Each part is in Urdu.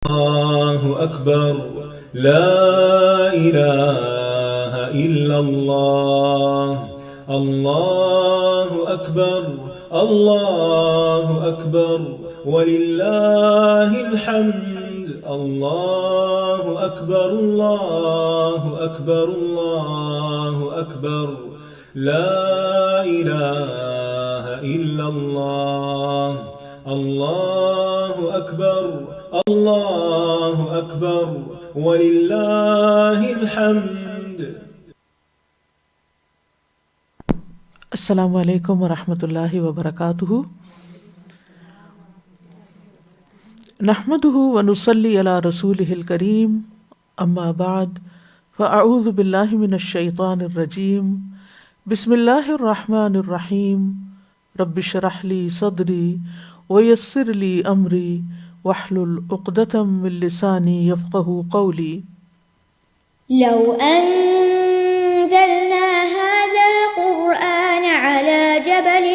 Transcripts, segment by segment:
الله أكبر. لا إله إلا الله. الله أكبر. الله أكبر ولله الحمد. الله أكبر. الله أكبر. الله أكبر. لا إله إلا الله. الله أكبر. الله أكبر ولله الحمد. السلام علیکم ورحمۃ اللہ وبرکاتہ. نحمده ونصلی علی رسولہ الکریم. اما بعد فاعوذ باللہ من الشیطان الرجیم. بسم اللہ الرحمن الرحیم. رب اشرح لی صدری ویسر لی امری واحلل عقدۃ من لسانی یفقهوا قولی. لو أنزلنا هذا القرآن على جبل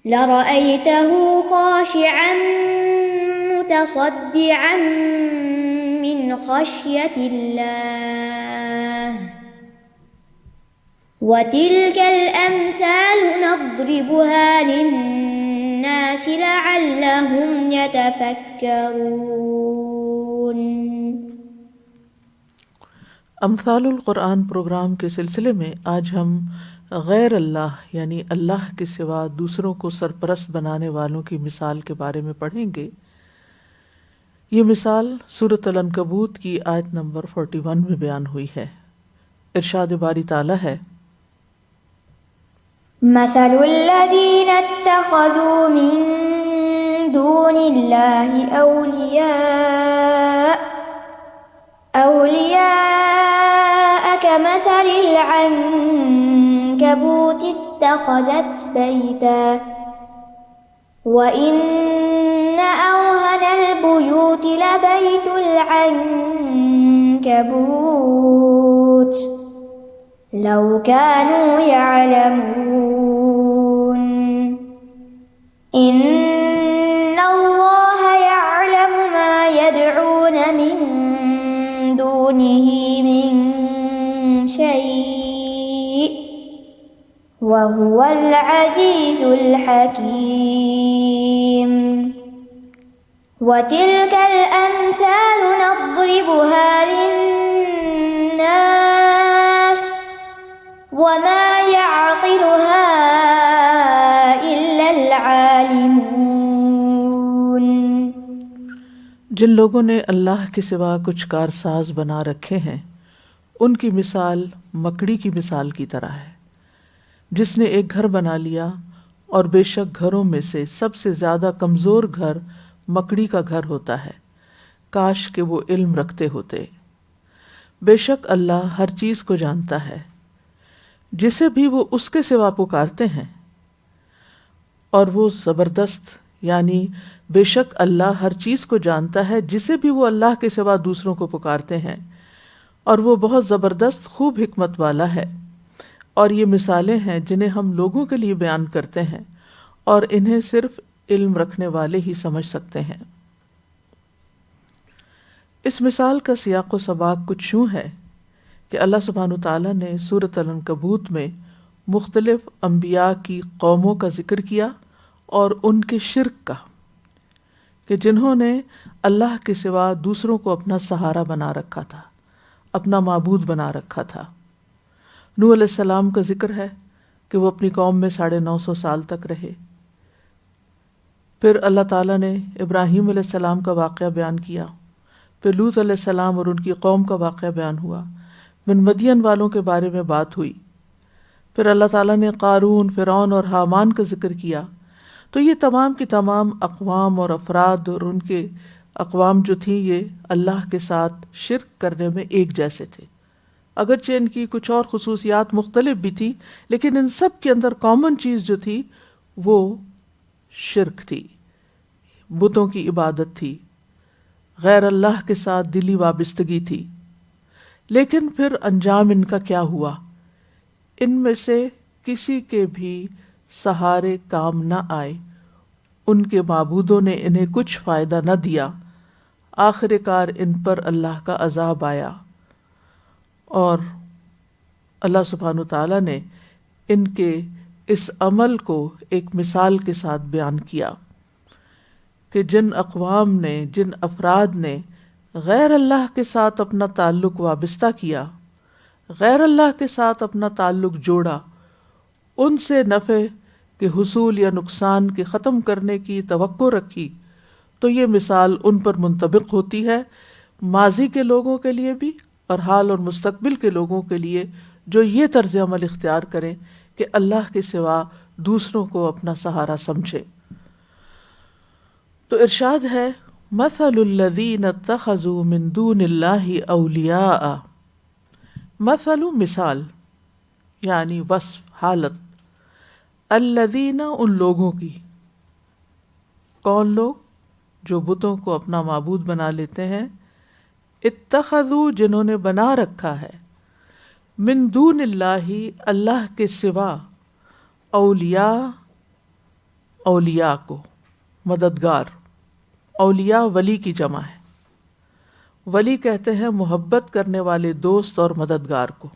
لرأيته خاشعا متصدعا من خشية الله. وتلك الأمثال نضربها للناس لعلهم يتفكرون. امثال القرآن پروگرام کے سلسلے میں آج ہم غیر اللہ یعنی اللہ کے سوا دوسروں کو سرپرست بنانے والوں کی مثال کے بارے میں پڑھیں گے. یہ مثال سورۃ العنکبوت کی آیت نمبر 41 میں بیان ہوئی ہے. ارشاد باری تعالیٰ ہے: مثل الذين اتخذوا من دون الله أولياء كمثل العنكبوت اتخذت بيتا وإن أوهن البيوت لبيت العنكبوت لو كانوا يعلمون. إن الله يعلم ما يدعون من دونه من شيء وهو العزيز الحكيم. وتلك الأمثال نضربها للناس وما يعقلها إلا العالمون. جن لوگوں نے اللہ کے سوا کچھ کارساز بنا رکھے ہیں ان کی مثال مکڑی کی مثال کی طرح ہے جس نے ایک گھر بنا لیا، اور بے شک گھروں میں سے سب سے زیادہ کمزور گھر مکڑی کا گھر ہوتا ہے، کاش کہ وہ علم رکھتے ہوتے. بے شک اللہ ہر چیز کو جانتا ہے، جسے بھی وہ اس کے سوا پکارتے ہیں، اور وہ زبردست یعنی بے شک اللہ ہر چیز کو جانتا ہے جسے بھی وہ اللہ کے سوا دوسروں کو پکارتے ہیں، اور وہ بہت زبردست خوب حکمت والا ہے. اور یہ مثالیں ہیں جنہیں ہم لوگوں کے لیے بیان کرتے ہیں، اور انہیں صرف علم رکھنے والے ہی سمجھ سکتے ہیں. اس مثال کا سیاق و سباق کچھ یوں ہے کہ اللہ سبحانہ تعالیٰ نے سورۃ العنکبوت میں مختلف انبیاء کی قوموں کا ذکر کیا اور ان کے شرک کا، کہ جنہوں نے اللہ کے سوا دوسروں کو اپنا سہارا بنا رکھا تھا، اپنا معبود بنا رکھا تھا. نوح علیہ السلام کا ذکر ہے کہ وہ اپنی قوم میں 950 سال تک رہے. پھر اللہ تعالیٰ نے ابراہیم علیہ السلام کا واقعہ بیان کیا. پھر لوط علیہ السلام اور ان کی قوم کا واقعہ بیان ہوا. من مدین والوں کے بارے میں بات ہوئی. پھر اللہ تعالیٰ نے قارون، فرعون اور حامان کا ذکر کیا. تو یہ تمام کی تمام اقوام اور افراد اور ان کے اقوام جو تھیں یہ اللہ کے ساتھ شرک کرنے میں ایک جیسے تھے. اگرچہ ان کی کچھ اور خصوصیات مختلف بھی تھی، لیکن ان سب کے اندر کامن چیز جو تھی وہ شرک تھی، بتوں کی عبادت تھی، غیر اللہ کے ساتھ دلی وابستگی تھی. لیکن پھر انجام ان کا کیا ہوا؟ ان میں سے کسی کے بھی سہارے کام نہ آئے، ان کے معبودوں نے انہیں کچھ فائدہ نہ دیا، آخر کار ان پر اللہ کا عذاب آیا۔ اور اللہ سبحانہ تعالیٰ نے ان کے اس عمل کو ایک مثال کے ساتھ بیان کیا کہ جن اقوام نے، جن افراد نے غیر اللہ کے ساتھ اپنا تعلق وابستہ کیا، غیر اللہ کے ساتھ اپنا تعلق جوڑا، ان سے نفع کے حصول یا نقصان کے ختم کرنے کی توقع رکھی، تو یہ مثال ان پر منطبق ہوتی ہے، ماضی کے لوگوں کے لیے بھی اور حال اور مستقبل کے لوگوں کے لیے جو یہ طرز عمل اختیار کریں کہ اللہ کے سوا دوسروں کو اپنا سہارا سمجھے۔ تو ارشاد ہے مثل الذین اتخذوا من دون اللہ اولیاء، مثل مثال یعنی وصف، حالت، الذین ان لوگوں کی، کون لوگ؟ جو بتوں کو اپنا معبود بنا لیتے ہیں، اتخذوا جنہوں نے بنا رکھا ہے، من دون اللہ اللہ کے سوا، اولیاء اولیاء کو، مددگار، اولیاء ولی کی جمع ہے، ولی کہتے ہیں محبت کرنے والے دوست اور مددگار کو۔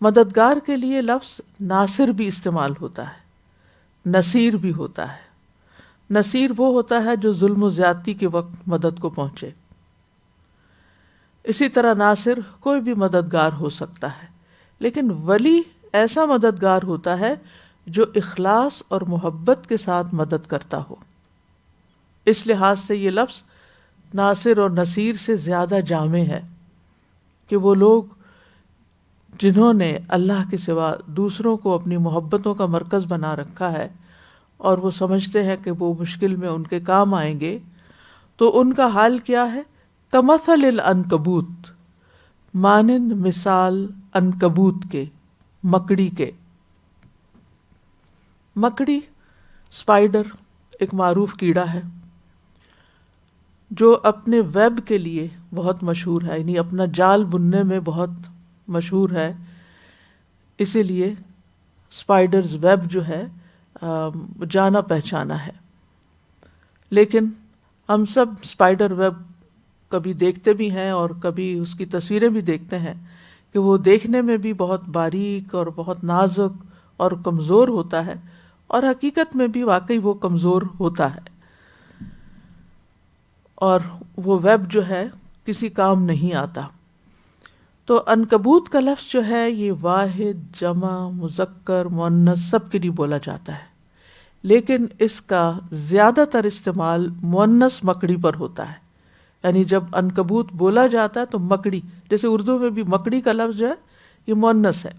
مددگار کے لیے لفظ ناصر بھی استعمال ہوتا ہے، نصیر بھی ہوتا ہے۔ نصیر وہ ہوتا ہے جو ظلم و زیادتی کے وقت مدد کو پہنچے، اسی طرح ناصر کوئی بھی مددگار ہو سکتا ہے، لیکن ولی ایسا مددگار ہوتا ہے جو اخلاص اور محبت کے ساتھ مدد کرتا ہو۔ اس لحاظ سے یہ لفظ ناصر اور نصیر سے زیادہ جامع ہے کہ وہ لوگ جنہوں نے اللہ کے سوا دوسروں کو اپنی محبتوں کا مرکز بنا رکھا ہے اور وہ سمجھتے ہیں کہ وہ مشکل میں ان کے کام آئیں گے، تو ان کا حال کیا ہے؟ کمثل العنکبوت، مانند مثال عنکبوت کے، مکڑی کے۔ مکڑی، اسپائڈر، ایک معروف کیڑا ہے جو اپنے ویب کے لیے بہت مشہور ہے، یعنی اپنا جال بننے میں بہت مشہور ہے، اسی لیے اسپائڈرز ویب جو ہے جانا پہچانا ہے۔ لیکن ہم سب اسپائڈر ویب کبھی دیکھتے بھی ہیں اور کبھی اس کی تصویریں بھی دیکھتے ہیں کہ وہ دیکھنے میں بھی بہت باریک اور بہت نازک اور کمزور ہوتا ہے، اور حقیقت میں بھی واقعی وہ کمزور ہوتا ہے، اور وہ ویب جو ہے کسی کام نہیں آتا۔ تو عنکبوت کا لفظ جو ہے یہ واحد، جمع، مذکر، مؤنث سب کے لیے بولا جاتا ہے، لیکن اس کا زیادہ تر استعمال مؤنث مکڑی پر ہوتا ہے، یعنی جب عنکبوت بولا جاتا ہے تو مکڑی، جیسے اردو میں بھی مکڑی کا لفظ جو ہے یہ مؤنث ہے،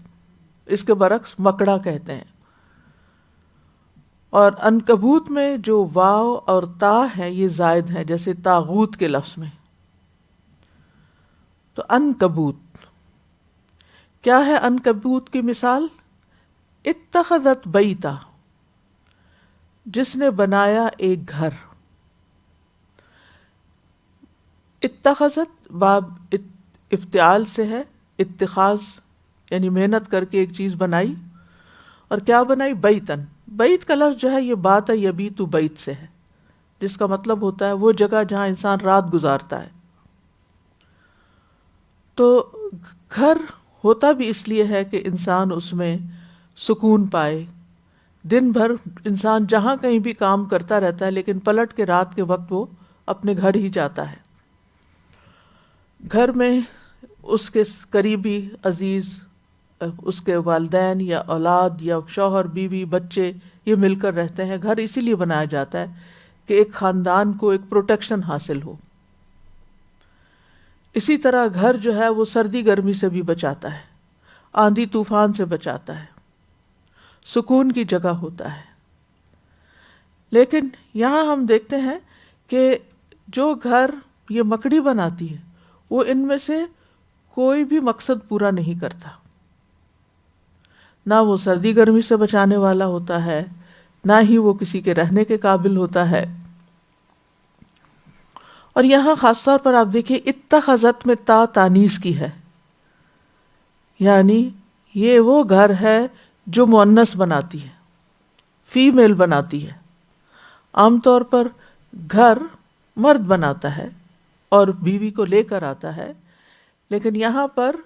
اس کے برعکس مکڑا کہتے ہیں۔ اور عنکبوت میں جو واو اور تا ہیں یہ زائد ہیں، جیسے طاغوت کے لفظ میں۔ تو عنکبوت کیا ہے؟ عنکبوت کی مثال اتخذت بیتا، جس نے بنایا ایک گھر۔ اتخذت باب افتعال سے ہے، اتخاذ یعنی محنت کر کے ایک چیز بنائی، اور کیا بنائی؟ بیتن۔ بیت کا لفظ جو ہے یہ بات یبیت بیت سے ہے، جس کا مطلب ہوتا ہے وہ جگہ جہاں انسان رات گزارتا ہے۔ تو گھر ہوتا بھی اس لیے ہے کہ انسان اس میں سکون پائے، دن بھر انسان جہاں کہیں بھی کام کرتا رہتا ہے، لیکن پلٹ کے رات کے وقت وہ اپنے گھر ہی جاتا ہے۔ گھر میں اس کے قریبی عزیز، اس کے والدین یا اولاد یا شوہر، بیوی، بچے، یہ مل کر رہتے ہیں۔ گھر اسی لیے بنایا جاتا ہے کہ ایک خاندان کو ایک پروٹیکشن حاصل ہو۔ اسی طرح گھر جو ہے وہ سردی گرمی سے بھی بچاتا ہے، آندھی طوفان سے بچاتا ہے، سکون کی جگہ ہوتا ہے۔ لیکن یہاں ہم دیکھتے ہیں کہ جو گھر یہ مکڑی بناتی ہے وہ ان میں سے کوئی بھی مقصد پورا نہیں کرتا، نہ وہ سردی گرمی سے بچانے والا ہوتا ہے، نہ ہی وہ کسی کے رہنے کے قابل ہوتا ہے۔ اور یہاں خاص طور پر آپ دیکھیں اتخذت میں تا تانیث کی ہے، یعنی یہ وہ گھر ہے جو مؤنث بناتی ہے، فیمیل بناتی ہے۔ عام طور پر گھر مرد بناتا ہے اور بیوی کو لے کر آتا ہے، لیکن یہاں پر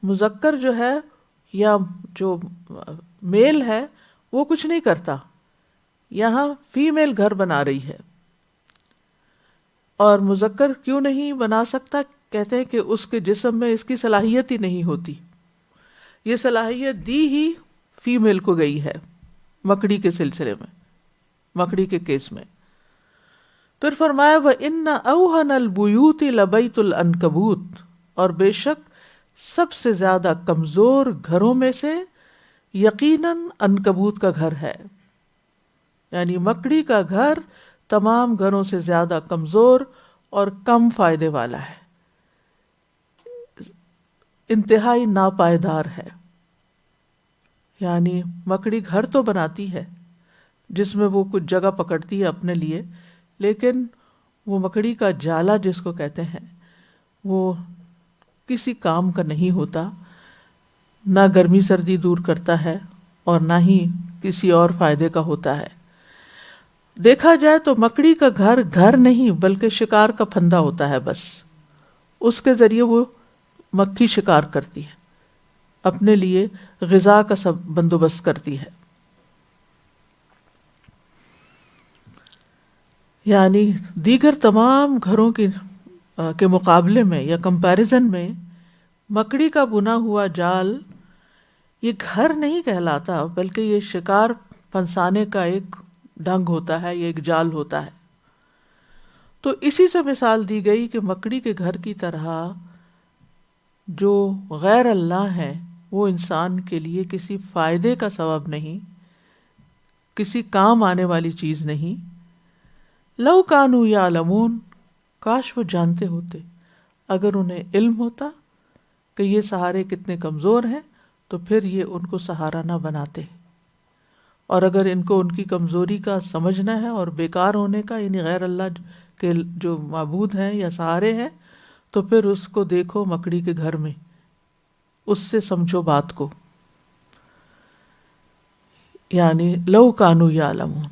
مذکر جو ہے یا جو میل ہے وہ کچھ نہیں کرتا، یہاں فیمیل گھر بنا رہی ہے. اور مذکر کیوں نہیں بنا سکتا؟ کہتے ہیں کہ اس کے جسم میں اس کی صلاحیت ہی نہیں ہوتی. یہ صلاحیت دی ہی فیمیل کو گئی ہے مکڑی کے سلسلے میں، مکڑی کے کیس میں. پھر فرمایا وَإِنَّ أَوْهَنَ الْبُيُوتِ لَبَيْتُ الْعَنْكَبُوتِ، اور بے شک سب سے زیادہ کمزور گھروں میں سے یقیناً عنکبوت کا گھر ہے. یعنی مکڑی کا گھر تمام گھروں سے زیادہ کمزور اور کم فائدے والا ہے، انتہائی ناپائیدار ہے. یعنی مکڑی گھر تو بناتی ہے جس میں وہ کچھ جگہ پکڑتی ہے اپنے لیے، لیکن وہ مکڑی کا جالا جس کو کہتے ہیں وہ کسی کام کا نہیں ہوتا، نہ گرمی سردی دور کرتا ہے اور نہ ہی کسی اور فائدے کا ہوتا ہے. دیکھا جائے تو مکڑی کا گھر گھر نہیں بلکہ شکار کا پھندا ہوتا ہے. بس اس کے ذریعے وہ مکھی شکار کرتی ہے، اپنے لیے غذا کا سب بندوبست کرتی ہے. یعنی دیگر تمام گھروں کے مقابلے میں یا کمپیریزن میں مکڑی کا بنا ہوا جال یہ گھر نہیں کہلاتا، بلکہ یہ شکار پھنسانے کا ایک ڈھنگ ہوتا ہے، یہ ایک جال ہوتا ہے. تو اسی سے مثال دی گئی کہ مکڑی کے گھر کی طرح جو غیر اللہ ہے وہ انسان کے لیے کسی فائدے کا سبب نہیں، کسی کام آنے والی چیز نہیں. لو کانوا یعلمون، کاش وہ جانتے ہوتے، اگر انہیں علم ہوتا کہ یہ سہارے کتنے کمزور ہیں تو پھر یہ ان کو سہارا نہ بناتے. اور اگر ان کو ان کی کمزوری کا سمجھنا ہے اور بیکار ہونے کا، یعنی غیر اللہ کے جو معبود ہیں یا سہارے ہیں، تو پھر اس کو دیکھو مکڑی کے گھر میں، اس سے سمجھو بات کو. یعنی لو کانوا یعلمون.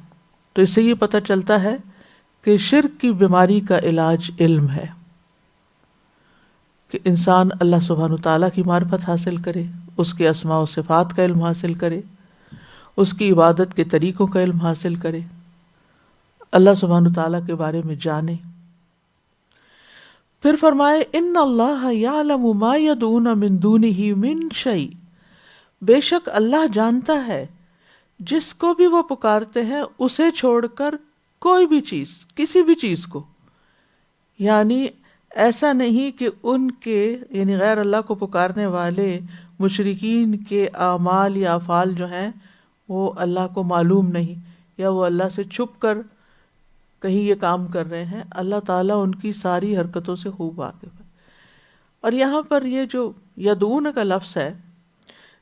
تو اس سے یہ پتہ چلتا ہے کہ شرک کی بیماری کا علاج علم ہے، کہ انسان اللہ سبحانہ تعالیٰ کی معرفت حاصل کرے، اس کے اسماء و صفات کا علم حاصل کرے، اس کی عبادت کے طریقوں کا علم حاصل کرے، اللہ سبحانہ تعالیٰ کے بارے میں جانے. پھر فرمائے ان اللہ یعلم ما یدعون من دونہ من شیء، بے شک اللہ جانتا ہے جس کو بھی وہ پکارتے ہیں اسے چھوڑ کر کوئی بھی چیز، کسی بھی چیز کو. یعنی ایسا نہیں کہ ان کے یعنی غیر اللہ کو پکارنے والے مشرکین کے اعمال یا افعال جو ہیں وہ اللہ کو معلوم نہیں، یا وہ اللہ سے چھپ کر کہیں یہ کام کر رہے ہیں. اللہ تعالیٰ ان کی ساری حرکتوں سے خوب واقف ہے. اور یہاں پر یہ جو یدعون کا لفظ ہے،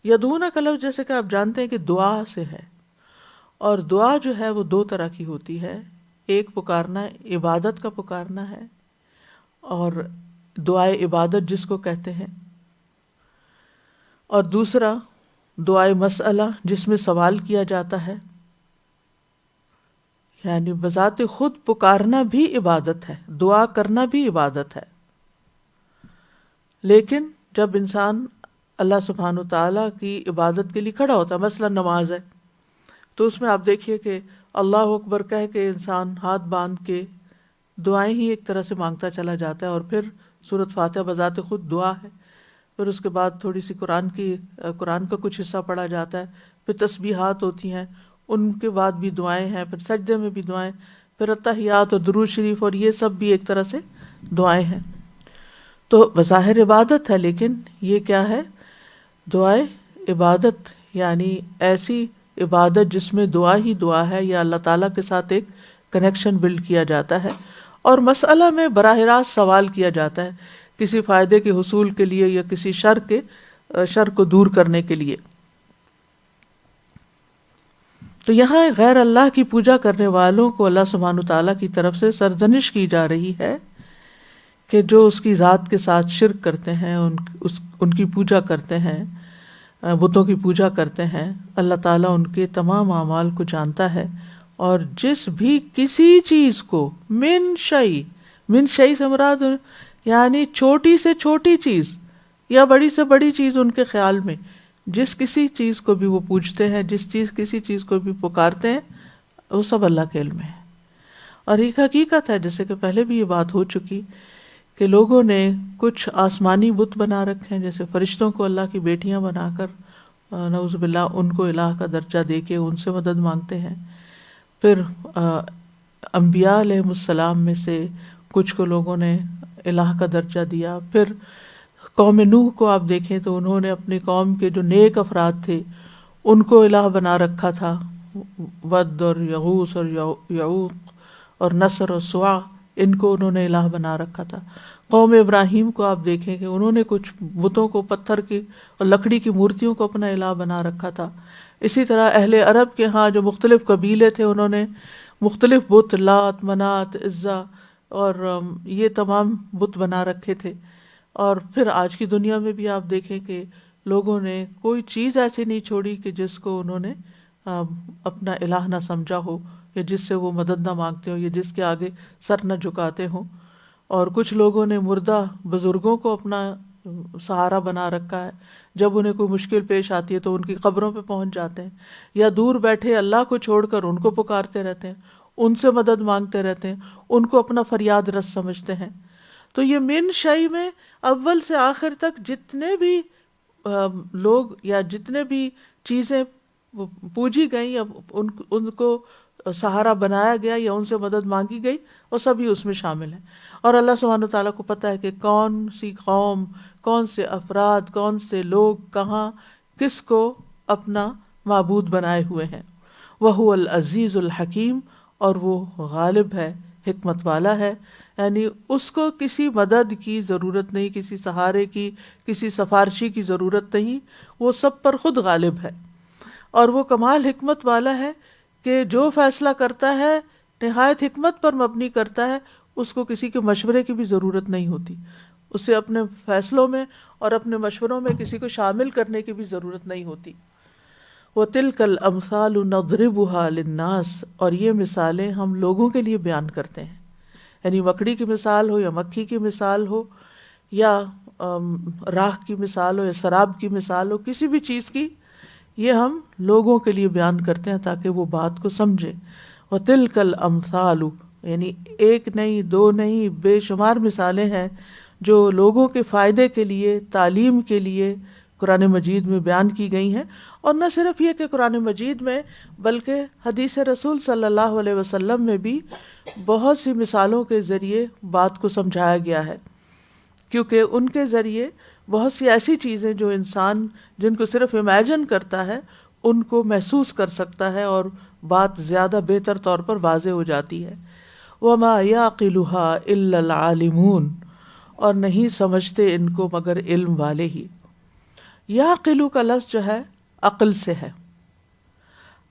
یدعون کا لفظ جیسے کہ آپ جانتے ہیں کہ دعا سے ہے، اور دعا جو ہے وہ دو طرح کی ہوتی ہے. ایک پکارنا عبادت کا پکارنا ہے، اور دعائے عبادت جس کو کہتے ہیں، اور دوسرا دعائے مسئلہ جس میں سوال کیا جاتا ہے. یعنی بذات خود پکارنا بھی عبادت ہے، دعا کرنا بھی عبادت ہے. لیکن جب انسان اللہ سبحانہ تعالیٰ کی عبادت کے لیے کھڑا ہوتا ہے، مثلا نماز ہے، تو اس میں آپ دیکھیے کہ اللہ اکبر کہہ کے انسان ہاتھ باندھ کے دعائیں ہی ایک طرح سے مانگتا چلا جاتا ہے، اور پھر سورۃ فاتحہ بذات خود دعا ہے. پھر اس کے بعد تھوڑی سی قرآن کا کچھ حصہ پڑھا جاتا ہے، پھر تسبیحات ہوتی ہیں، ان کے بعد بھی دعائیں ہیں، پھر سجدے میں بھی دعائیں، پھر اتحیات اور درود شریف، اور یہ سب بھی ایک طرح سے دعائیں ہیں. تو بظاہر عبادت ہے، لیکن یہ کیا ہے؟ دعائے عبادت، یعنی ایسی عبادت جس میں دعا ہی دعا ہے، یا اللہ تعالیٰ کے ساتھ ایک کنیکشن بلڈ کیا جاتا ہے. اور مسئلہ میں براہ راست سوال کیا جاتا ہے کسی فائدے کے حصول کے لیے یا کسی شر کو دور کرنے کے لیے. تو یہاں غیر اللہ کی پوجا کرنے والوں کو اللہ سبحانہ تعالیٰ کی طرف سے سرزنش کی جا رہی ہے کہ جو اس کی ذات کے ساتھ شرک کرتے ہیں، ان کی پوجا کرتے ہیں، بتوں کی پوجا کرتے ہیں. اللہ تعالیٰ ان کے تمام اعمال کو جانتا ہے اور جس بھی کسی چیز کو من شیء سے مراد یعنی چھوٹی سے چھوٹی چیز یا بڑی سے بڑی چیز ان کے خیال میں جس کسی چیز کو بھی وہ پوجتے ہیں، کسی چیز کو بھی پکارتے ہیں، وہ سب اللہ کے علم میں ہے۔ اور ایک حقیقت ہے جیسے کہ پہلے بھی یہ بات ہو چکی کہ لوگوں نے کچھ آسمانی بت بنا رکھے ہیں، جیسے فرشتوں کو اللہ کی بیٹیاں بنا کر نعوذ باللہ ان کو الہ کا درجہ دے کے ان سے مدد مانگتے ہیں۔ پھر انبیاء علیہ السلام میں سے کچھ کو لوگوں نے الہ کا درجہ دیا۔ پھر قوم نوح کو آپ دیکھیں تو انہوں نے اپنی قوم کے جو نیک افراد تھے ان کو الہ بنا رکھا تھا، ود اور یغوث اور یعوق اور نصر اور سواع، ان کو انہوں نے الہ بنا رکھا تھا۔ قوم ابراہیم کو آپ دیکھیں کہ انہوں نے کچھ بتوں کو، پتھر کی اور لکڑی کی مورتیوں کو اپنا الہ بنا رکھا تھا۔ اسی طرح اہل عرب کے ہاں جو مختلف قبیلے تھے انہوں نے مختلف بت، لات، منات، عزا اور یہ تمام بت بنا رکھے تھے۔ اور پھر آج کی دنیا میں بھی آپ دیکھیں کہ لوگوں نے کوئی چیز ایسی نہیں چھوڑی کہ جس کو انہوں نے اپنا الہ نہ سمجھا ہو، یا جس سے وہ مدد نہ مانگتے ہوں، یا جس کے آگے سر نہ جھکاتے ہوں۔ اور کچھ لوگوں نے مردہ بزرگوں کو اپنا سہارا بنا رکھا ہے، جب انہیں کوئی مشکل پیش آتی ہے تو ان کی قبروں پہ پہنچ جاتے ہیں، یا دور بیٹھے اللہ کو چھوڑ کر ان کو پکارتے رہتے ہیں، ان سے مدد مانگتے رہتے ہیں، ان کو اپنا فریاد رس سمجھتے ہیں۔ تو یہ من شیء میں اول سے آخر تک جتنے بھی لوگ یا جتنے بھی چیزیں پوجی گئیں یا ان کو سہارا بنایا گیا یا ان سے مدد مانگی گئی، وہ سبھی اس میں شامل ہیں۔ اور اللہ سبحانہ تعالیٰ کو پتہ ہے کہ کون سی قوم، کون سے افراد، کون سے لوگ کہاں کس کو اپنا معبود بنائے ہوئے ہیں۔ وَهُوَ الْعَزِيزُ الْحَكِيمُ، اور وہ غالب ہے، حکمت والا ہے، یعنی اس کو کسی مدد کی ضرورت نہیں، کسی سہارے کی، کسی سفارشی کی ضرورت نہیں، وہ سب پر خود غالب ہے۔ اور وہ کمال حکمت والا ہے کہ جو فیصلہ کرتا ہے نہایت حکمت پر مبنی کرتا ہے، اس کو کسی کے مشورے کی بھی ضرورت نہیں ہوتی، اسے اپنے فیصلوں میں اور اپنے مشوروں میں کسی کو شامل کرنے کی بھی ضرورت نہیں ہوتی۔ وَتِلْكَ الْأَمْثَالُ نَضْرِبُهَا لِلنَّاسِ، اور یہ مثالیں ہم لوگوں کے لیے بیان کرتے ہیں، یعنی مکڑی کی مثال ہو یا مکھی کی مثال ہو یا راکھ کی مثال ہو یا سراب کی مثال ہو، کسی بھی چیز کی، یہ ہم لوگوں کے لیے بیان کرتے ہیں تاکہ وہ بات کو سمجھیں۔ وَتِلْكَ الْأَمْثَالُ، یعنی ایک نہیں، دو نہیں، بے شمار مثالیں ہیں جو لوگوں کے فائدے کے لیے، تعلیم کے لیے قرآن مجید میں بیان کی گئی ہیں۔ اور نہ صرف یہ کہ قرآن مجید میں بلکہ حدیث رسول صلی اللہ علیہ وسلم میں بھی بہت سی مثالوں کے ذریعے بات کو سمجھایا گیا ہے، کیونکہ ان کے ذریعے بہت سی ایسی چیزیں جو انسان جن کو صرف امیجن کرتا ہے ان کو محسوس کر سکتا ہے اور بات زیادہ بہتر طور پر واضح ہو جاتی ہے۔ وَمَا يَعْقِلُهَا إِلَّا الْعَالِمُونَ، اور نہیں سمجھتے ان کو مگر علم والے ہی۔ یعقلو کا لفظ جو ہے عقل سے ہے۔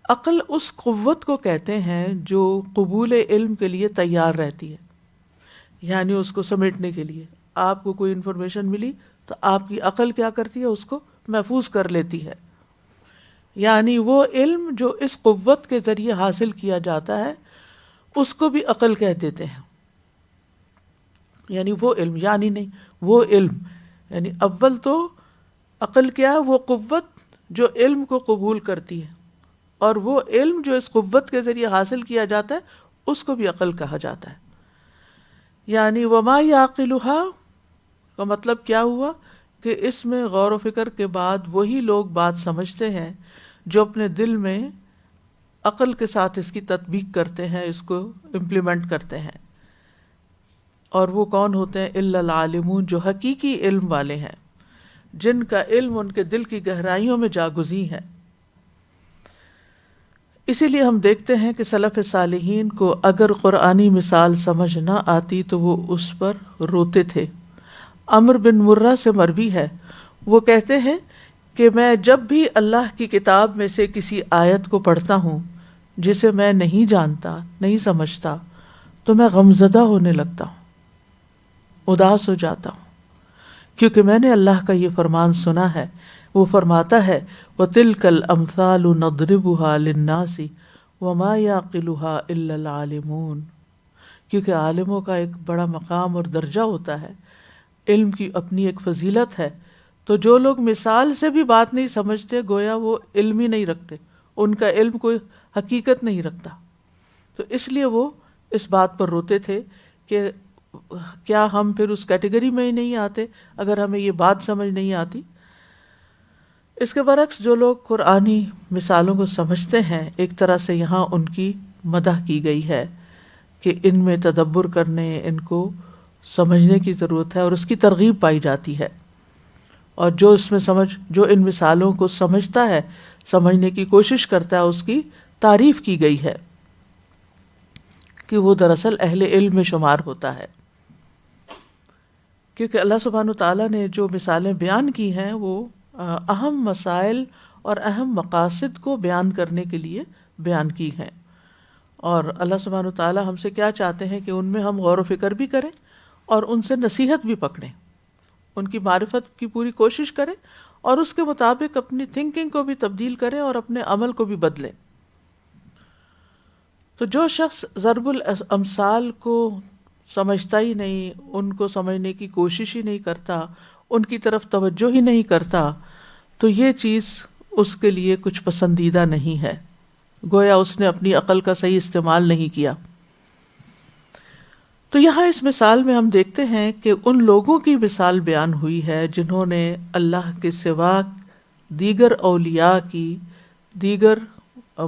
عقل اس قوت کو کہتے ہیں جو قبول علم کے لیے تیار رہتی ہے، یعنی اس کو سمیٹنے کے لیے۔ آپ کو کوئی انفارمیشن ملی تو آپ کی عقل کیا کرتی ہے؟ اس کو محفوظ کر لیتی ہے۔ یعنی وہ علم جو اس قوت کے ذریعے حاصل کیا جاتا ہے اس کو بھی عقل کہہ دیتے ہیں۔ یعنی وہ علم، یعنی نہیں، وہ علم، یعنی اول تو عقل کیا ہے؟ وہ قوت جو علم کو قبول کرتی ہے، اور وہ علم جو اس قوت کے ذریعے حاصل کیا جاتا ہے اس کو بھی عقل کہا جاتا ہے۔ یعنی وما یعقلها کا مطلب کیا ہوا کہ اس میں غور و فکر کے بعد وہی لوگ بات سمجھتے ہیں جو اپنے دل میں عقل کے ساتھ اس کی تطبیق کرتے ہیں، اس کو امپلیمنٹ کرتے ہیں۔ اور وہ کون ہوتے ہیں؟ الا العالمون، جو حقیقی علم والے ہیں، جن کا علم ان کے دل کی گہرائیوں میں جاگزی ہے۔ اسی لیے ہم دیکھتے ہیں کہ سلف صالحین کو اگر قرآنی مثال سمجھ نہ آتی تو وہ اس پر روتے تھے۔ عمرو بن مرہ سے مروی ہے، وہ کہتے ہیں کہ میں جب بھی اللہ کی کتاب میں سے کسی آیت کو پڑھتا ہوں جسے میں نہیں جانتا، نہیں سمجھتا، تو میں غمزدہ ہونے لگتا ہوں، اداس ہو جاتا ہوں، کیونکہ میں نے اللہ کا یہ فرمان سنا ہے، وہ فرماتا ہے وَتِلْكَ الْأَمْثَالُ نَضْرِبُهَا لِلنَّاسِ وما يعقلها الا العالمون، کیونکہ عالموں کا ایک بڑا مقام اور درجہ ہوتا ہے، علم کی اپنی ایک فضیلت ہے، تو جو لوگ مثال سے بھی بات نہیں سمجھتے گویا وہ علم ہی نہیں رکھتے، ان کا علم کوئی حقیقت نہیں رکھتا. تو اس لیے وہ اس بات پر روتے تھے کہ کیا ہم پھر اس کیٹیگری میں ہی نہیں آتے اگر ہمیں یہ بات سمجھ نہیں آتی. اس کے برعکس جو لوگ قرآنی مثالوں کو سمجھتے ہیں، ایک طرح سے یہاں ان کی مدح کی گئی ہے کہ ان میں تدبر کرنے، ان کو سمجھنے کی ضرورت ہے اور اس کی ترغیب پائی جاتی ہے. اور جو اس میں جو ان مثالوں کو سمجھتا ہے، سمجھنے کی کوشش کرتا ہے، اس کی تعریف کی گئی ہے کہ وہ دراصل اہل علم میں شمار ہوتا ہے. کیونکہ اللہ سبحانہ تعالیٰ نے جو مثالیں بیان کی ہیں وہ اہم مسائل اور اہم مقاصد کو بیان کرنے کے لیے بیان کی ہیں. اور اللہ سبحانہ تعالیٰ ہم سے کیا چاہتے ہیں کہ ان میں ہم غور و فکر بھی کریں اور ان سے نصیحت بھی پکڑیں، ان کی معرفت کی پوری کوشش کریں اور اس کے مطابق اپنی تھنکنگ کو بھی تبدیل کریں اور اپنے عمل کو بھی بدلیں. تو جو شخص ضرب الامثال کو سمجھتا ہی نہیں، ان کو سمجھنے کی کوشش ہی نہیں کرتا، ان کی طرف توجہ ہی نہیں کرتا، تو یہ چیز اس کے لیے کچھ پسندیدہ نہیں ہے، گویا اس نے اپنی عقل کا صحیح استعمال نہیں کیا. تو یہاں اس مثال میں ہم دیکھتے ہیں کہ ان لوگوں کی مثال بیان ہوئی ہے جنہوں نے اللہ کے سوا دیگر اولیاء کی، دیگر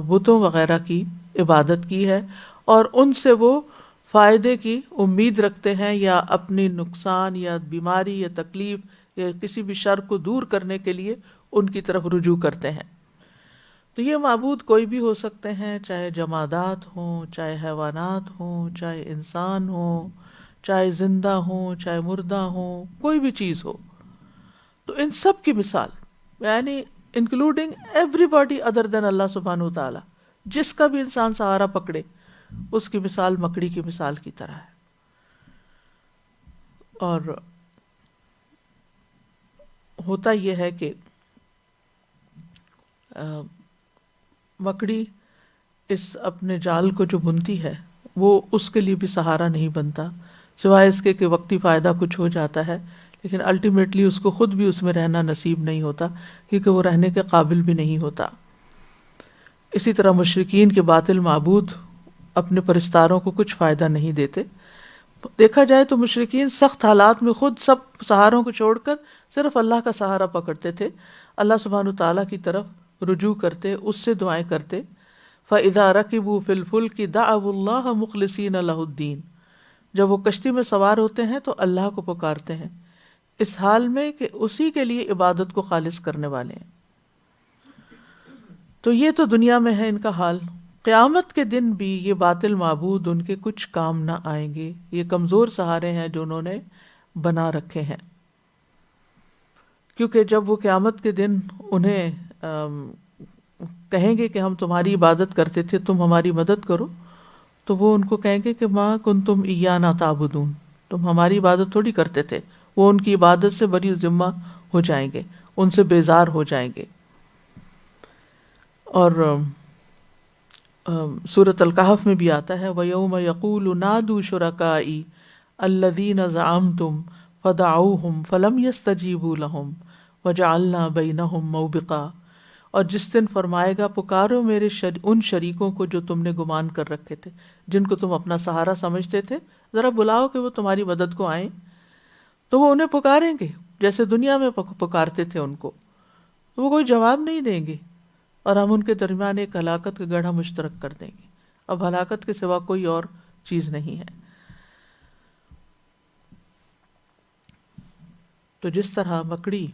بتوں وغیرہ کی عبادت کی ہے اور ان سے وہ فائدے کی امید رکھتے ہیں یا اپنی نقصان یا بیماری یا تکلیف یا کسی بھی شر کو دور کرنے کے لیے ان کی طرف رجوع کرتے ہیں. تو یہ معبود کوئی بھی ہو سکتے ہیں، چاہے جمادات ہوں، چاہے حیوانات ہوں، چاہے انسان ہوں، چاہے زندہ ہوں، چاہے مردہ ہوں، کوئی بھی چیز ہو. تو ان سب کی مثال یعنی انکلوڈنگ ایوری باڈی ادر دین اللہ سبحانہ وتعالی، جس کا بھی انسان سہارا پکڑے اس کی مثال مکڑی کی مثال کی طرح ہے. اور ہوتا یہ ہے کہ مکڑی اس اپنے جال کو جو بنتی ہے وہ اس کے لیے بھی سہارا نہیں بنتا، سوائے اس کے کہ وقتی فائدہ کچھ ہو جاتا ہے، لیکن الٹیمیٹلی اس کو خود بھی اس میں رہنا نصیب نہیں ہوتا کیونکہ وہ رہنے کے قابل بھی نہیں ہوتا. اسی طرح مشرکین کے باطل معبود اپنے پرستاروں کو کچھ فائدہ نہیں دیتے. دیکھا جائے تو مشرکین سخت حالات میں خود سب سہاروں کو چھوڑ کر صرف اللہ کا سہارا پکڑتے تھے، اللہ سبحانہ تعالیٰ کی طرف رجوع کرتے، اس سے دعائیں کرتے. فَإِذَا رَكِبُوا فِي الْفُلْكِ دَعَوُا اللَّهَ مُخْلِصِينَ لَهُ الدِّينَ، جب وہ کشتی میں سوار ہوتے ہیں تو اللہ کو پکارتے ہیں اس حال میں کہ اسی کے لیے عبادت کو خالص کرنے والے ہیں. تو یہ تو دنیا میں ہے ان کا حال. قیامت کے دن بھی یہ باطل معبود ان کے کچھ کام نہ آئیں گے. یہ کمزور سہارے ہیں جو انہوں نے بنا رکھے ہیں، کیونکہ جب وہ قیامت کے دن انہیں کہیں گے کہ ہم تمہاری عبادت کرتے تھے، تم ہماری مدد کرو، تو وہ ان کو کہیں گے کہ ما کنتم ایانا تعبدون، تم ہماری عبادت تھوڑی کرتے تھے. وہ ان کی عبادت سے بری ذمہ ہو جائیں گے، ان سے بیزار ہو جائیں گے. اور سورۃ الکہف میں بھی آتا ہے وَيَوْمَ يَقُولُ نَادُوا شُرَكَائِي الَّذِينَ زَعَمْتُمْ فَدَعَوْهُمْ فَلَمْ يَسْتَجِيبُوا لَهُمْ وَجَعَلْنَا بَيْنَهُمْ مَوْبِقًا، اور جس دن فرمائے گا پکارو میرے ان شریکوں کو جو تم نے گمان کر رکھے تھے، جن کو تم اپنا سہارا سمجھتے تھے، ذرا بلاؤ کہ وہ تمہاری مدد کو آئیں. تو وہ انہیں پکاریں گے جیسے دنیا میں پکارتے تھے ان کو، وہ کوئی جواب نہیں دیں گے اور ہم ان کے درمیان ایک ہلاکت کا گڑھا مشترک کر دیں گے. اب ہلاکت کے سوا کوئی اور چیز نہیں ہے. تو جس طرح مکڑی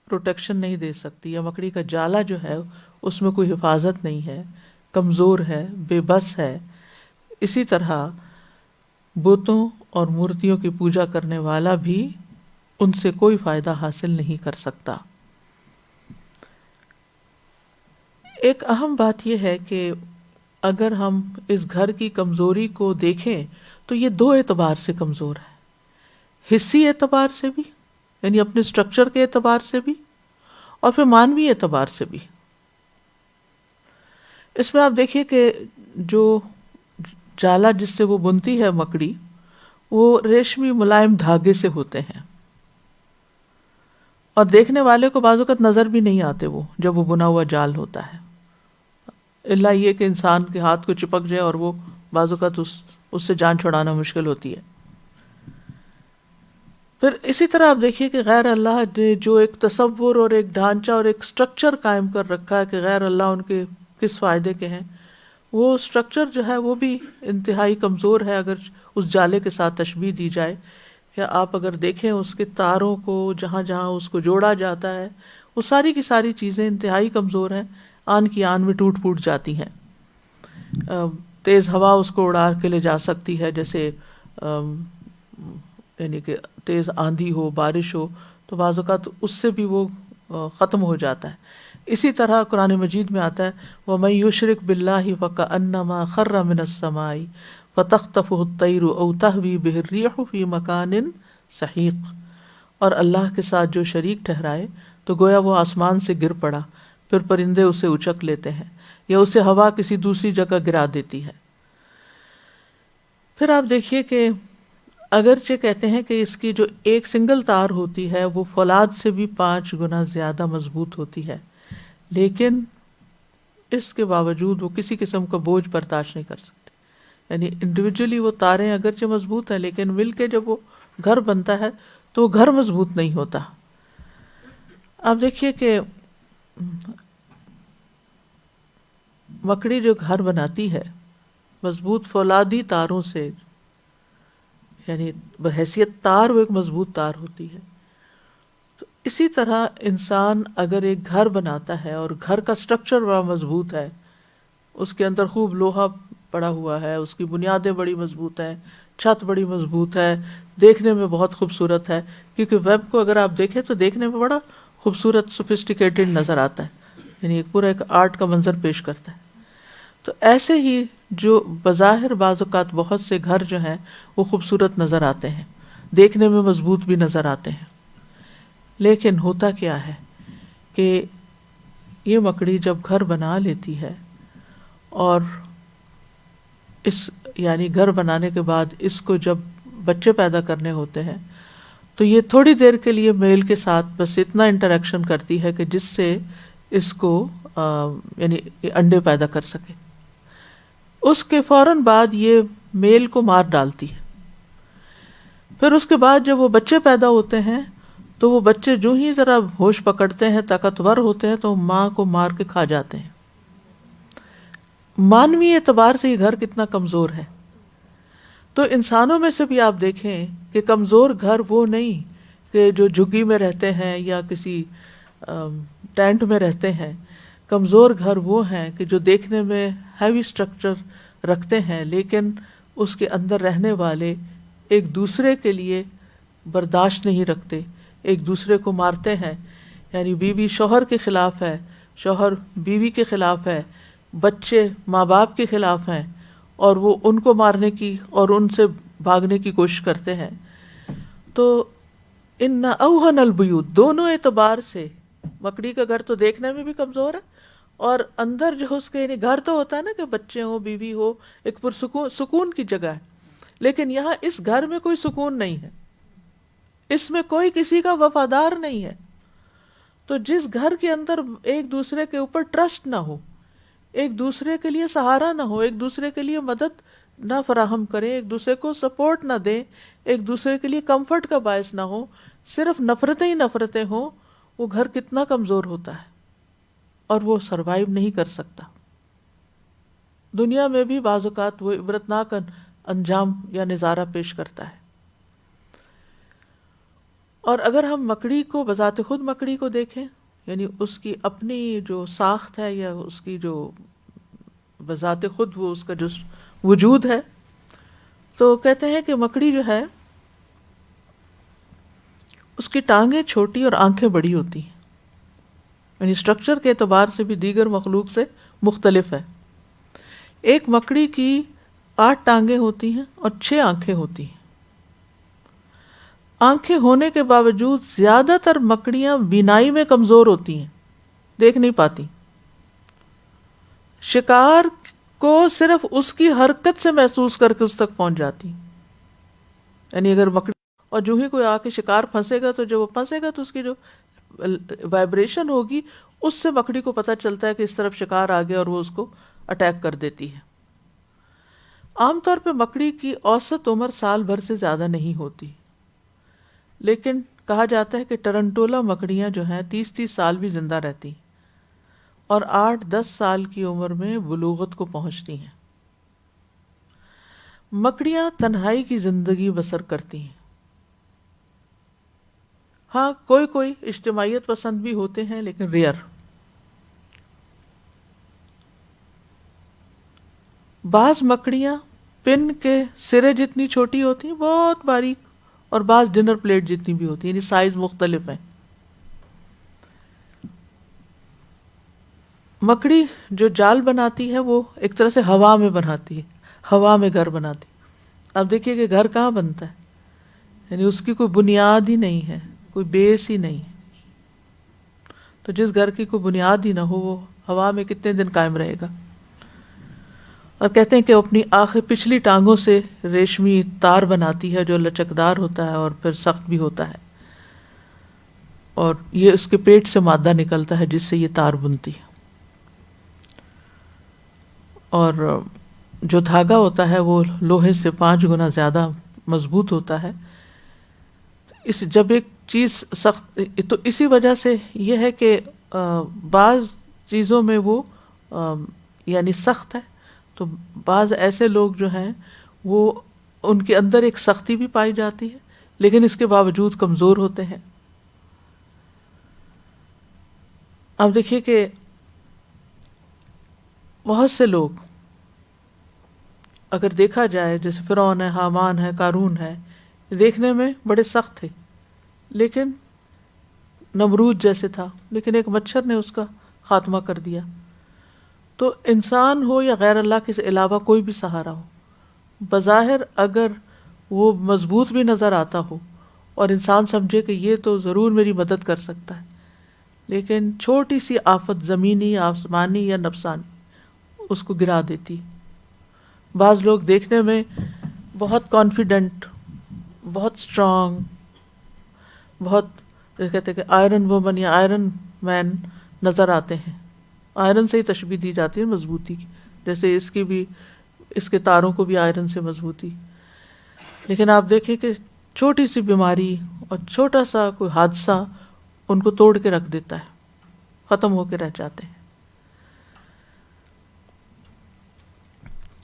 پروٹیکشن نہیں دے سکتی، یا مکڑی کا جالا جو ہے اس میں کوئی حفاظت نہیں ہے، کمزور ہے، بے بس ہے، اسی طرح بتوں اور مورتیوں کی پوجا کرنے والا بھی ان سے کوئی فائدہ حاصل نہیں کر سکتا. ایک اہم بات یہ ہے کہ اگر ہم اس گھر کی کمزوری کو دیکھیں تو یہ دو اعتبار سے کمزور ہے، حصی اعتبار سے بھی یعنی اپنے سٹرکچر کے اعتبار سے بھی، اور پھر مانوی اعتبار سے بھی. اس میں آپ دیکھیے کہ جو جالا جس سے وہ بنتی ہے مکڑی، وہ ریشمی ملائم دھاگے سے ہوتے ہیں، اور دیکھنے والے کو بعض اوقات نظر بھی نہیں آتے وہ جب وہ بنا ہوا جال ہوتا ہے، الا یہ کہ انسان کے ہاتھ کو چپک جائے اور وہ بعض اوقات اس سے جان چھڑانا مشکل ہوتی ہے۔ پھر اسی طرح آپ دیکھیے کہ غیر اللہ نے جو ایک تصور اور ایک ڈھانچہ اور ایک سٹرکچر قائم کر رکھا ہے کہ غیر اللہ ان کے کس فائدے کے ہیں، وہ سٹرکچر جو ہے وہ بھی انتہائی کمزور ہے اگر اس جالے کے ساتھ تشبیہ دی جائے۔ کہ آپ اگر دیکھیں اس کے تاروں کو، جہاں جہاں اس کو جوڑا جاتا ہے، وہ ساری کی ساری چیزیں انتہائی کمزور ہیں، آن کی آن میں ٹوٹ پھوٹ جاتی ہیں۔ تیز ہوا اس کو اڑا کے لے جا سکتی ہے، جیسے یعنی کہ تیز آندھی ہو، بارش ہو، تو بعض اوقات اس سے بھی وہ ختم ہو جاتا ہے۔ اسی طرح قرآن مجید میں آتا ہے وَمَن يُشْرِكْ بِاللَّهِ فَكَأَنَّمَا خَرَّ مِنَ السَّمَاءِ فَتَخْطَفُهُ الطَّيْرُ أَوْ تَهْوِي بِهِ الرِّيحُ فِي مَكَانٍ سَحِيقٍ، اور اللہ کے ساتھ جو شریک ٹھہرائے تو گویا وہ آسمان سے گر پڑا، پھر پرندے اسے اچک لیتے ہیں، یا اسے ہوا کسی دوسری جگہ گرا دیتی ہے۔ پھر آپ دیکھیے کہ اگرچہ کہتے ہیں کہ اس کی جو ایک سنگل تار ہوتی ہے وہ فولاد سے بھی 5 گنا زیادہ مضبوط ہوتی ہے، لیکن اس کے باوجود وہ کسی قسم کا بوجھ برداشت نہیں کر سکتے۔ یعنی انڈیویجولی وہ تاریں اگرچہ مضبوط ہیں، لیکن مل کے جب وہ گھر بنتا ہے تو وہ گھر مضبوط نہیں ہوتا۔ آپ دیکھیے کہ مکڑی جو گھر بناتی ہے مضبوط فولادی تاروں سے، یعنی بحیثیت تار وہ ایک مضبوط تار ہوتی ہے، تو اسی طرح انسان اگر ایک گھر بناتا ہے اور گھر کا سٹرکچر بڑا مضبوط ہے، اس کے اندر خوب لوہا پڑا ہوا ہے، اس کی بنیادیں بڑی مضبوط ہیں، چھت بڑی مضبوط ہے، دیکھنے میں بہت خوبصورت ہے، کیونکہ ویب کو اگر آپ دیکھیں تو دیکھنے میں بڑا خوبصورت سوفسٹیکیٹڈ نظر آتا ہے، یعنی ایک پورا ایک آرٹ کا منظر پیش کرتا ہے۔ تو ایسے ہی جو بظاہر بعض اوقات بہت سے گھر جو ہیں وہ خوبصورت نظر آتے ہیں، دیکھنے میں مضبوط بھی نظر آتے ہیں، لیکن ہوتا کیا ہے کہ یہ مکڑی جب گھر بنا لیتی ہے اور اس یعنی گھر بنانے کے بعد اس کو جب بچے پیدا کرنے ہوتے ہیں تو یہ تھوڑی دیر کے لیے میل کے ساتھ بس اتنا انٹریکشن کرتی ہے کہ جس سے اس کو یعنی انڈے پیدا کر سکے۔ اس کے فوراً بعد یہ میل کو مار ڈالتی ہے۔ پھر اس کے بعد جب وہ بچے پیدا ہوتے ہیں تو وہ بچے جو ہی ذرا ہوش پکڑتے ہیں، طاقتور ہوتے ہیں، تو ماں کو مار کے کھا جاتے ہیں۔ مانوی اعتبار سے یہ گھر کتنا کمزور ہے۔ تو انسانوں میں سے بھی آپ دیکھیں کہ کمزور گھر وہ نہیں کہ جو جھگی میں رہتے ہیں یا کسی ٹینٹ میں رہتے ہیں، کمزور گھر وہ ہیں کہ جو دیکھنے میں ہیوی سٹرکچر رکھتے ہیں، لیکن اس کے اندر رہنے والے ایک دوسرے کے لیے برداشت نہیں رکھتے، ایک دوسرے کو مارتے ہیں، یعنی بیوی شوہر کے خلاف ہے، شوہر بیوی کے خلاف ہے، بچے ماں باپ کے خلاف ہیں، اور وہ ان کو مارنے کی اور ان سے بھاگنے کی کوشش کرتے ہیں۔ تو ان اوہن البیوت، دونوں اعتبار سے مکڑی کا گھر تو دیکھنے میں بھی کمزور ہے، اور اندر جو اس کے یعنی گھر تو ہوتا ہے نا کہ بچے ہوں، بیوی ہو، ایک سکون کی جگہ ہے، لیکن یہاں اس گھر میں کوئی سکون نہیں ہے، اس میں کوئی کسی کا وفادار نہیں ہے۔ تو جس گھر کے اندر ایک دوسرے کے اوپر ٹرسٹ نہ ہو، ایک دوسرے کے لیے سہارا نہ ہو، ایک دوسرے کے لیے مدد نہ فراہم کریں، ایک دوسرے کو سپورٹ نہ دیں، ایک دوسرے کے لیے کمفرٹ کا باعث نہ ہو، صرف نفرتیں ہی نفرتیں ہوں، وہ گھر کتنا کمزور ہوتا ہے اور وہ سروائیو نہیں کر سکتا۔ دنیا میں بھی بعض اوقات وہ عبرتناک انجام یا نظارہ پیش کرتا ہے۔ اور اگر ہم مکڑی کو بذات خود مکڑی کو دیکھیں، یعنی اس کی اپنی جو ساخت ہے یا اس کی جو بذات خود وہ اس کا جو وجود ہے، تو کہتے ہیں کہ مکڑی جو ہے اس کی ٹانگیں چھوٹی اور آنکھیں بڑی ہوتی ہیں، یعنی اسٹرکچر کے اعتبار سے بھی دیگر مخلوق سے مختلف ہے۔ ایک مکڑی کی 8 ٹانگیں ہوتی ہیں اور 6 آنکھیں ہوتی ہیں۔ آنکھیں ہونے کے باوجود زیادہ تر مکڑیاں بینائی میں کمزور ہوتی ہیں، دیکھ نہیں پاتی۔ شکار کو صرف اس کی حرکت سے محسوس کر کے اس تک پہنچ جاتی. یعنی اگر مکڑی اور جو ہی کوئی آ کے شکار پھنسے گا تو جب وہ پھنسے گا تو اس کی جو وائبریشن ہوگی اس سے مکڑی کو پتہ چلتا ہے کہ اس طرف شکار آ گیا اور وہ اس کو اٹیک کر دیتی ہے. عام طور پہ مکڑی کی اوسط عمر سال بھر سے زیادہ نہیں ہوتی، لیکن کہا جاتا ہے کہ ٹرنٹولا مکڑیاں جو ہیں 30 سال بھی زندہ رہتی اور 8-10 سال کی عمر میں بلوغت کو پہنچتی ہیں. مکڑیاں تنہائی کی زندگی بسر کرتی ہیں. ہاں کوئی اجتماعیت پسند بھی ہوتے ہیں لیکن ریئر. بعض مکڑیاں پن کے سرے جتنی چھوٹی ہوتی ہیں، بہت باریک، اور بعض ڈنر پلیٹ جتنی بھی ہوتی ہیں، یعنی سائز مختلف ہیں. مکڑی جو جال بناتی ہے وہ ایک طرح سے ہوا میں بناتی ہے، ہوا میں گھر بناتی. اب دیکھیے کہ گھر کہاں بنتا ہے، یعنی اس کی کوئی بنیاد ہی نہیں ہے، کوئی بیس ہی نہیں. تو جس گھر کی کوئی بنیاد ہی نہ ہو وہ ہوا میں کتنے دن قائم رہے گا. اور کہتے ہیں کہ اپنی پچھلی ٹانگوں سے ریشمی تار بناتی ہے جو لچکدار ہوتا ہے اور پھر سخت بھی ہوتا ہے، اور یہ اس کے پیٹ سے مادہ نکلتا ہے جس سے یہ تار بنتی ہے. اور جو دھاگا ہوتا ہے وہ لوہے سے 5 گنا زیادہ مضبوط ہوتا ہے. جب ایک چیز سخت، تو اسی وجہ سے یہ ہے کہ بعض چیزوں میں وہ یعنی سخت ہے، تو بعض ایسے لوگ جو ہیں وہ ان کے اندر ایک سختی بھی پائی جاتی ہے لیکن اس کے باوجود کمزور ہوتے ہیں. اب دیکھیے کہ بہت سے لوگ اگر دیکھا جائے، جیسے فرعون ہے، حامان ہے، قارون ہے، دیکھنے میں بڑے سخت تھے، لیکن نمرود جیسے تھا، لیکن ایک مچھر نے اس کا خاتمہ کر دیا. تو انسان ہو یا غیر اللہ کے علاوہ کوئی بھی سہارا ہو، بظاہر اگر وہ مضبوط بھی نظر آتا ہو اور انسان سمجھے کہ یہ تو ضرور میری مدد کر سکتا ہے، لیکن چھوٹی سی آفت زمینی، آسمانی یا نفسانی اس کو گرا دیتی. بعض لوگ دیکھنے میں بہت کانفیڈنٹ، بہت اسٹرانگ، بہت کہتے ہیں کہ آئرن وومن یا آئرن مین نظر آتے ہیں. آئرن سے ہی تشبیہ دی جاتی ہے مضبوطی کی، جیسے اس کی بھی، اس کے تاروں کو بھی آئرن سے مضبوطی. لیکن آپ دیکھیں کہ چھوٹی سی بیماری اور چھوٹا سا کوئی حادثہ ان کو توڑ کے رکھ دیتا ہے، ختم ہو کے رہ جاتے ہیں.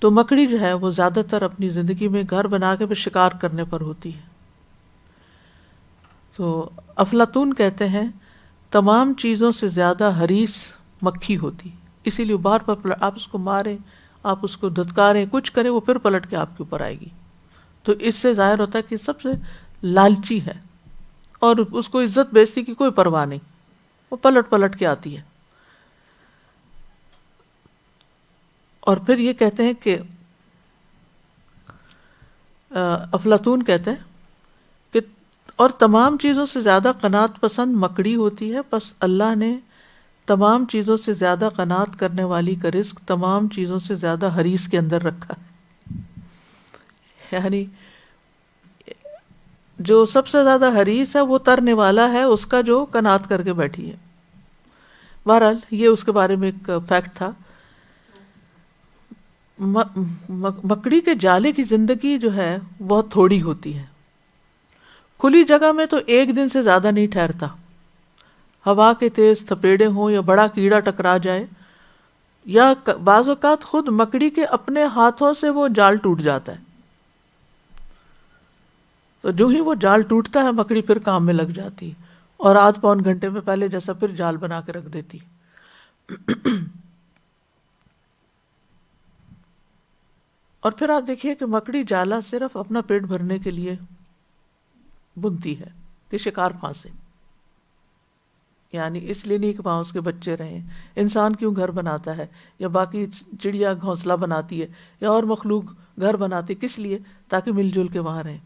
تو مکڑی جو ہے وہ زیادہ تر اپنی زندگی میں گھر بنا کے پھر شکار کرنے پر ہوتی ہے. تو افلاطون کہتے ہیں تمام چیزوں سے زیادہ حریص مکھی ہوتی، اسی لیے بار بار آپ اس کو ماریں، آپ اس کو دھتکاریں، کچھ کریں، وہ پھر پلٹ کے آپ کے اوپر آئے گی. تو اس سے ظاہر ہوتا ہے کہ سب سے لالچی ہے اور اس کو عزت بیزتی کی کوئی پرواہ نہیں، وہ پلٹ پلٹ کے آتی ہے. اور پھر یہ کہتے ہیں کہ افلاطون کہتے ہیں کہ اور تمام چیزوں سے زیادہ قناعت پسند مکڑی ہوتی ہے، پس اللہ نے تمام چیزوں سے زیادہ قناعت کرنے والی کا رزق تمام چیزوں سے زیادہ حریص کے اندر رکھا ہے. یعنی جو سب سے زیادہ حریص ہے وہ ترنے والا ہے اس کا جو قناعت کر کے بیٹھی ہے. بہرحال یہ اس کے بارے میں ایک فیکٹ تھا. مکڑی کے جالے کی زندگی جو ہے بہت تھوڑی ہوتی ہے. کھلی جگہ میں تو 1 دن سے زیادہ نہیں ٹھہرتا. ہوا کے تیز تھپیڑے ہوں یا بڑا کیڑا ٹکرا جائے، یا بعض اوقات خود مکڑی کے اپنے ہاتھوں سے وہ جال ٹوٹ جاتا ہے. تو جو ہی وہ جال ٹوٹتا ہے مکڑی پھر کام میں لگ جاتی اور آدھ پون گھنٹے میں پہلے جیسا پھر جال بنا کے رکھ دیتی. اور پھر آپ دیکھیے کہ مکڑی جالا صرف اپنا پیٹ بھرنے کے لیے بنتی ہے کہ شکار پھانسے، یعنی اس لیے نہیں کہ وہاں اس کے بچے رہیں. انسان کیوں گھر بناتا ہے یا باقی چڑیا گھونسلہ بناتی ہے یا اور مخلوق گھر بناتی، کس لیے؟ تاکہ مل جل کے وہاں رہیں.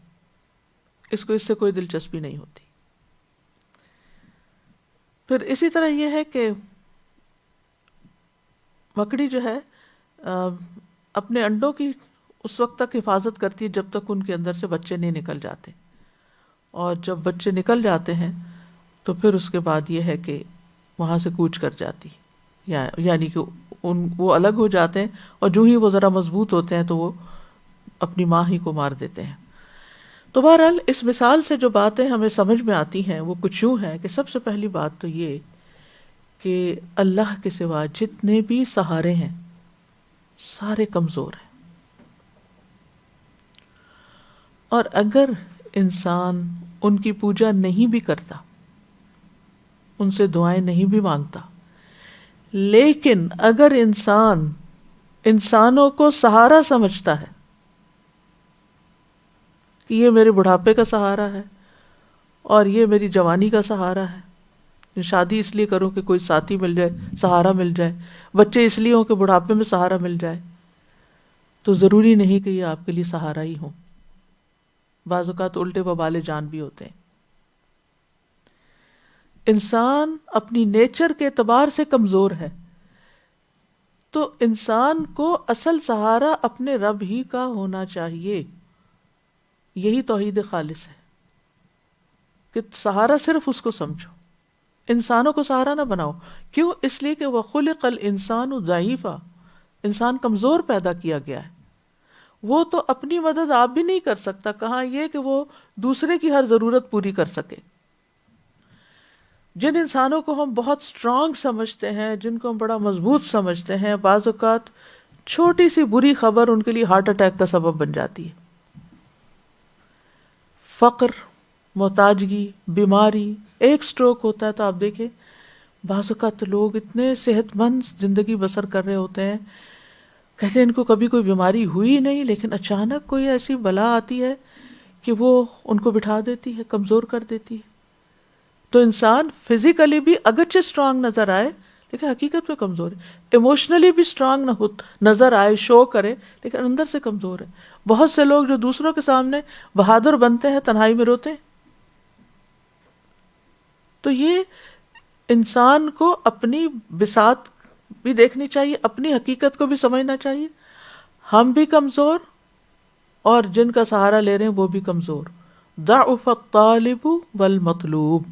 اس کو اس سے کوئی دلچسپی نہیں ہوتی. پھر اسی طرح یہ ہے کہ مکڑی جو ہے اپنے انڈوں کی اس وقت تک حفاظت کرتی ہے جب تک ان کے اندر سے بچے نہیں نکل جاتے، اور جب بچے نکل جاتے ہیں تو پھر اس کے بعد یہ ہے کہ وہاں سے کوچ کر جاتی، یعنی کہ وہ الگ ہو جاتے ہیں، اور جو ہی وہ ذرا مضبوط ہوتے ہیں تو وہ اپنی ماں ہی کو مار دیتے ہیں۔ تو بہرحال اس مثال سے جو باتیں ہمیں سمجھ میں آتی ہیں وہ کچھ یوں ہیں کہ سب سے پہلی بات تو یہ کہ اللہ کے سوا جتنے بھی سہارے ہیں سارے کمزور ہیں، اور اگر انسان ان کی پوجا نہیں بھی کرتا، ان سے دعائیں نہیں بھی مانگتا، لیکن اگر انسان انسانوں کو سہارا سمجھتا ہے کہ یہ میرے بڑھاپے کا سہارا ہے اور یہ میری جوانی کا سہارا ہے، شادی اس لیے کروں کہ کوئی ساتھی مل جائے، سہارا مل جائے، بچے اس لیے ہوں کہ بڑھاپے میں سہارا مل جائے، تو ضروری نہیں کہ یہ آپ کے لیے سہارا ہی ہوں، بعض اوقات الٹے وبال جان بھی ہوتے ہیں۔ انسان اپنی نیچر کے اعتبار سے کمزور ہے، تو انسان کو اصل سہارا اپنے رب ہی کا ہونا چاہیے۔ یہی توحید خالص ہے کہ سہارا صرف اس کو سمجھو، انسانوں کو سہارا نہ بناؤ۔ کیوں؟ اس لیے کہ وَخُلِقَ الْإِنسَانُ ضَعِيفًا، انسان کمزور پیدا کیا گیا ہے، وہ تو اپنی مدد آپ بھی نہیں کر سکتا، کہاں یہ کہ وہ دوسرے کی ہر ضرورت پوری کر سکے۔ جن انسانوں کو ہم بہت اسٹرانگ سمجھتے ہیں، جن کو ہم بڑا مضبوط سمجھتے ہیں، بعض اوقات چھوٹی سی بری خبر ان کے لیے ہارٹ اٹیک کا سبب بن جاتی ہے۔ فقر، محتاجگی، بیماری، ایک سٹروک ہوتا ہے تو آپ دیکھیں بعض اوقات لوگ اتنے صحت مند زندگی بسر کر رہے ہوتے ہیں، کہتے ہیں ان کو کبھی کوئی بیماری ہوئی نہیں، لیکن اچانک کوئی ایسی بلا آتی ہے کہ وہ ان کو بٹھا دیتی ہے، کمزور کر دیتی ہے۔ تو انسان فزیکلی بھی اگرچہ اسٹرانگ نظر آئے لیکن حقیقت میں کمزور ہے، ایموشنلی بھی اسٹرانگ نظر آئے، شو کرے، لیکن اندر سے کمزور ہے۔ بہت سے لوگ جو دوسروں کے سامنے بہادر بنتے ہیں تنہائی میں روتے ہیں۔ تو یہ انسان کو اپنی بساط بھی دیکھنی چاہیے، اپنی حقیقت کو بھی سمجھنا چاہیے، ہم بھی کمزور اور جن کا سہارا لے رہے ہیں وہ بھی کمزور۔ ضعف الطالب والمطلوب،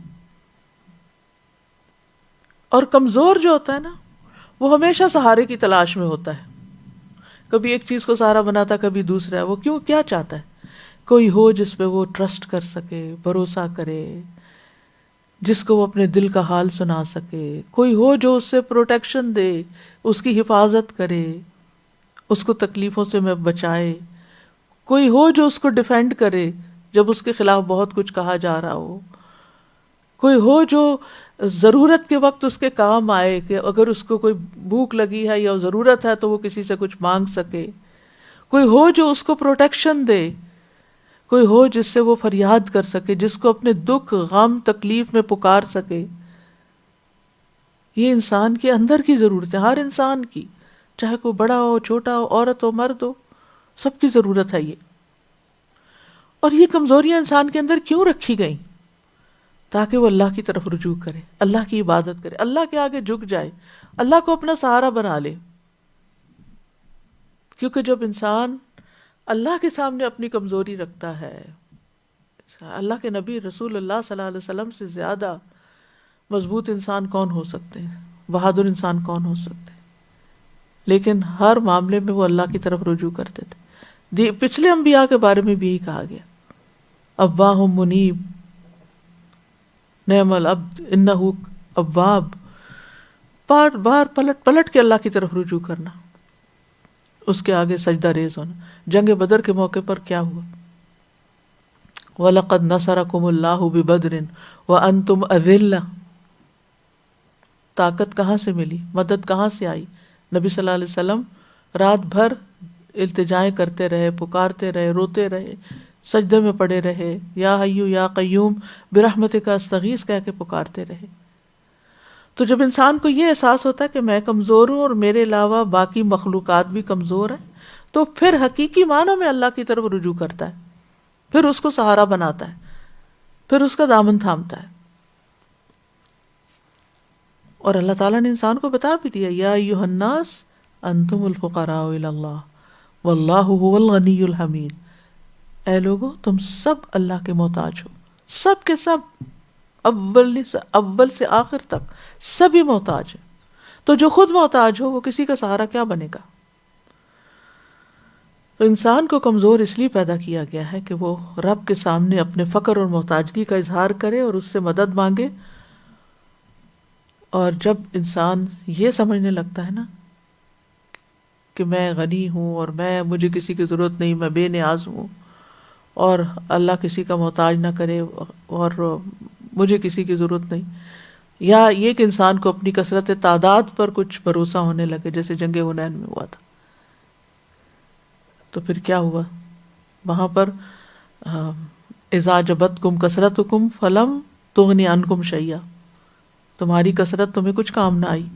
اور کمزور جو ہوتا ہے نا وہ ہمیشہ سہارے کی تلاش میں ہوتا ہے، کبھی ایک چیز کو سہارا بناتا، کبھی دوسرا۔ وہ کیوں؟ کیا چاہتا ہے؟ کوئی ہو جس پہ وہ ٹرسٹ کر سکے، بھروسہ کرے، جس کو وہ اپنے دل کا حال سنا سکے، کوئی ہو جو اس سے پروٹیکشن دے، اس کی حفاظت کرے، اس کو تکلیفوں سے میں بچائے، کوئی ہو جو اس کو ڈیفینڈ کرے جب اس کے خلاف بہت کچھ کہا جا رہا ہو، کوئی ہو جو ضرورت کے وقت اس کے کام آئے، کہ اگر اس کو کوئی بھوک لگی ہے یا ضرورت ہے تو وہ کسی سے کچھ مانگ سکے، کوئی ہو جو اس کو پروٹیکشن دے، کوئی ہو جس سے وہ فریاد کر سکے، جس کو اپنے دکھ، غم، تکلیف میں پکار سکے۔ یہ انسان کے اندر کی ضرورت ہے، ہر انسان کی، چاہے کوئی بڑا ہو، چھوٹا ہو، عورت ہو، مرد ہو، سب کی ضرورت ہے یہ۔ اور یہ کمزوریاں انسان کے اندر کیوں رکھی گئیں؟ تاکہ وہ اللہ کی طرف رجوع کرے، اللہ کی عبادت کرے، اللہ کے آگے جھک جائے، اللہ کو اپنا سہارا بنا لے۔ کیونکہ جب انسان اللہ کے سامنے اپنی کمزوری رکھتا ہے، اللہ کے نبی رسول اللہ صلی اللہ علیہ وسلم سے زیادہ مضبوط انسان کون ہو سکتے ہیں، بہادر انسان کون ہو سکتے ہیں؟ لیکن ہر معاملے میں وہ اللہ کی طرف رجوع کرتے تھے۔ پچھلے انبیاء کے بارے میں بھی یہی کہا گیا، اواہ منیب، نعم العبد انہ اواب، بار بار پلٹ پلٹ کے اللہ کی طرف رجوع کرنا، اس کے آگے سجدہ ریز ہونا۔ جنگ بدر کے موقع پر کیا ہوا؟ وَلَقَدْ نَصَرَكُمُ اللَّهُ بِبَدْرٍ وَأَنْتُمْ أَذِلَّةٌ، طاقت کہاں سے ملی، مدد کہاں سے آئی؟ نبی صلی اللہ علیہ وسلم رات بھر التجائیں کرتے رہے، پکارتے رہے، روتے رہے، سجدے میں پڑے رہے، یا حیو یا قیوم برحمتک استغیث کہہ کے پکارتے رہے۔ تو جب انسان کو یہ احساس ہوتا ہے کہ میں کمزور ہوں اور میرے علاوہ باقی مخلوقات بھی کمزور ہیں، تو پھر حقیقی معنوں میں اللہ کی طرف رجوع کرتا ہے، پھر اس کو سہارا بناتا ہے، پھر اس کا دامن تھامتا ہے۔ اور اللہ تعالیٰ نے انسان کو بتا بھی دیا، یا ایھا الناس انتم الفقراء الی اللہ واللہ هو الغنی الحمید. اے لوگو تم سب اللہ کے محتاج ہو، سب کے سب، اول سے آخر تک سبھی محتاج ہیں. تو جو خود محتاج ہو وہ کسی کا سہارا کیا بنے گا؟ تو انسان کو کمزور اس لیے پیدا کیا گیا ہے کہ وہ رب کے سامنے اپنے فقر اور محتاجگی کا اظہار کرے اور اس سے مدد مانگے. اور جب انسان یہ سمجھنے لگتا ہے نا کہ میں غنی ہوں اور مجھے کسی کی ضرورت نہیں، میں بے نیاز ہوں اور اللہ کسی کا محتاج نہ کرے اور مجھے کسی کی ضرورت نہیں، یا یہ کہ انسان کو اپنی کثرت تعداد پر کچھ بھروسہ ہونے لگے جیسے جنگ حنین میں ہوا تھا، تو پھر کیا ہوا؟ وہاں پر اذا جبتکم کثرتکم فلم تغنی عنکم شیئا، تمہاری کثرت تمہیں کچھ کام نہ آئی.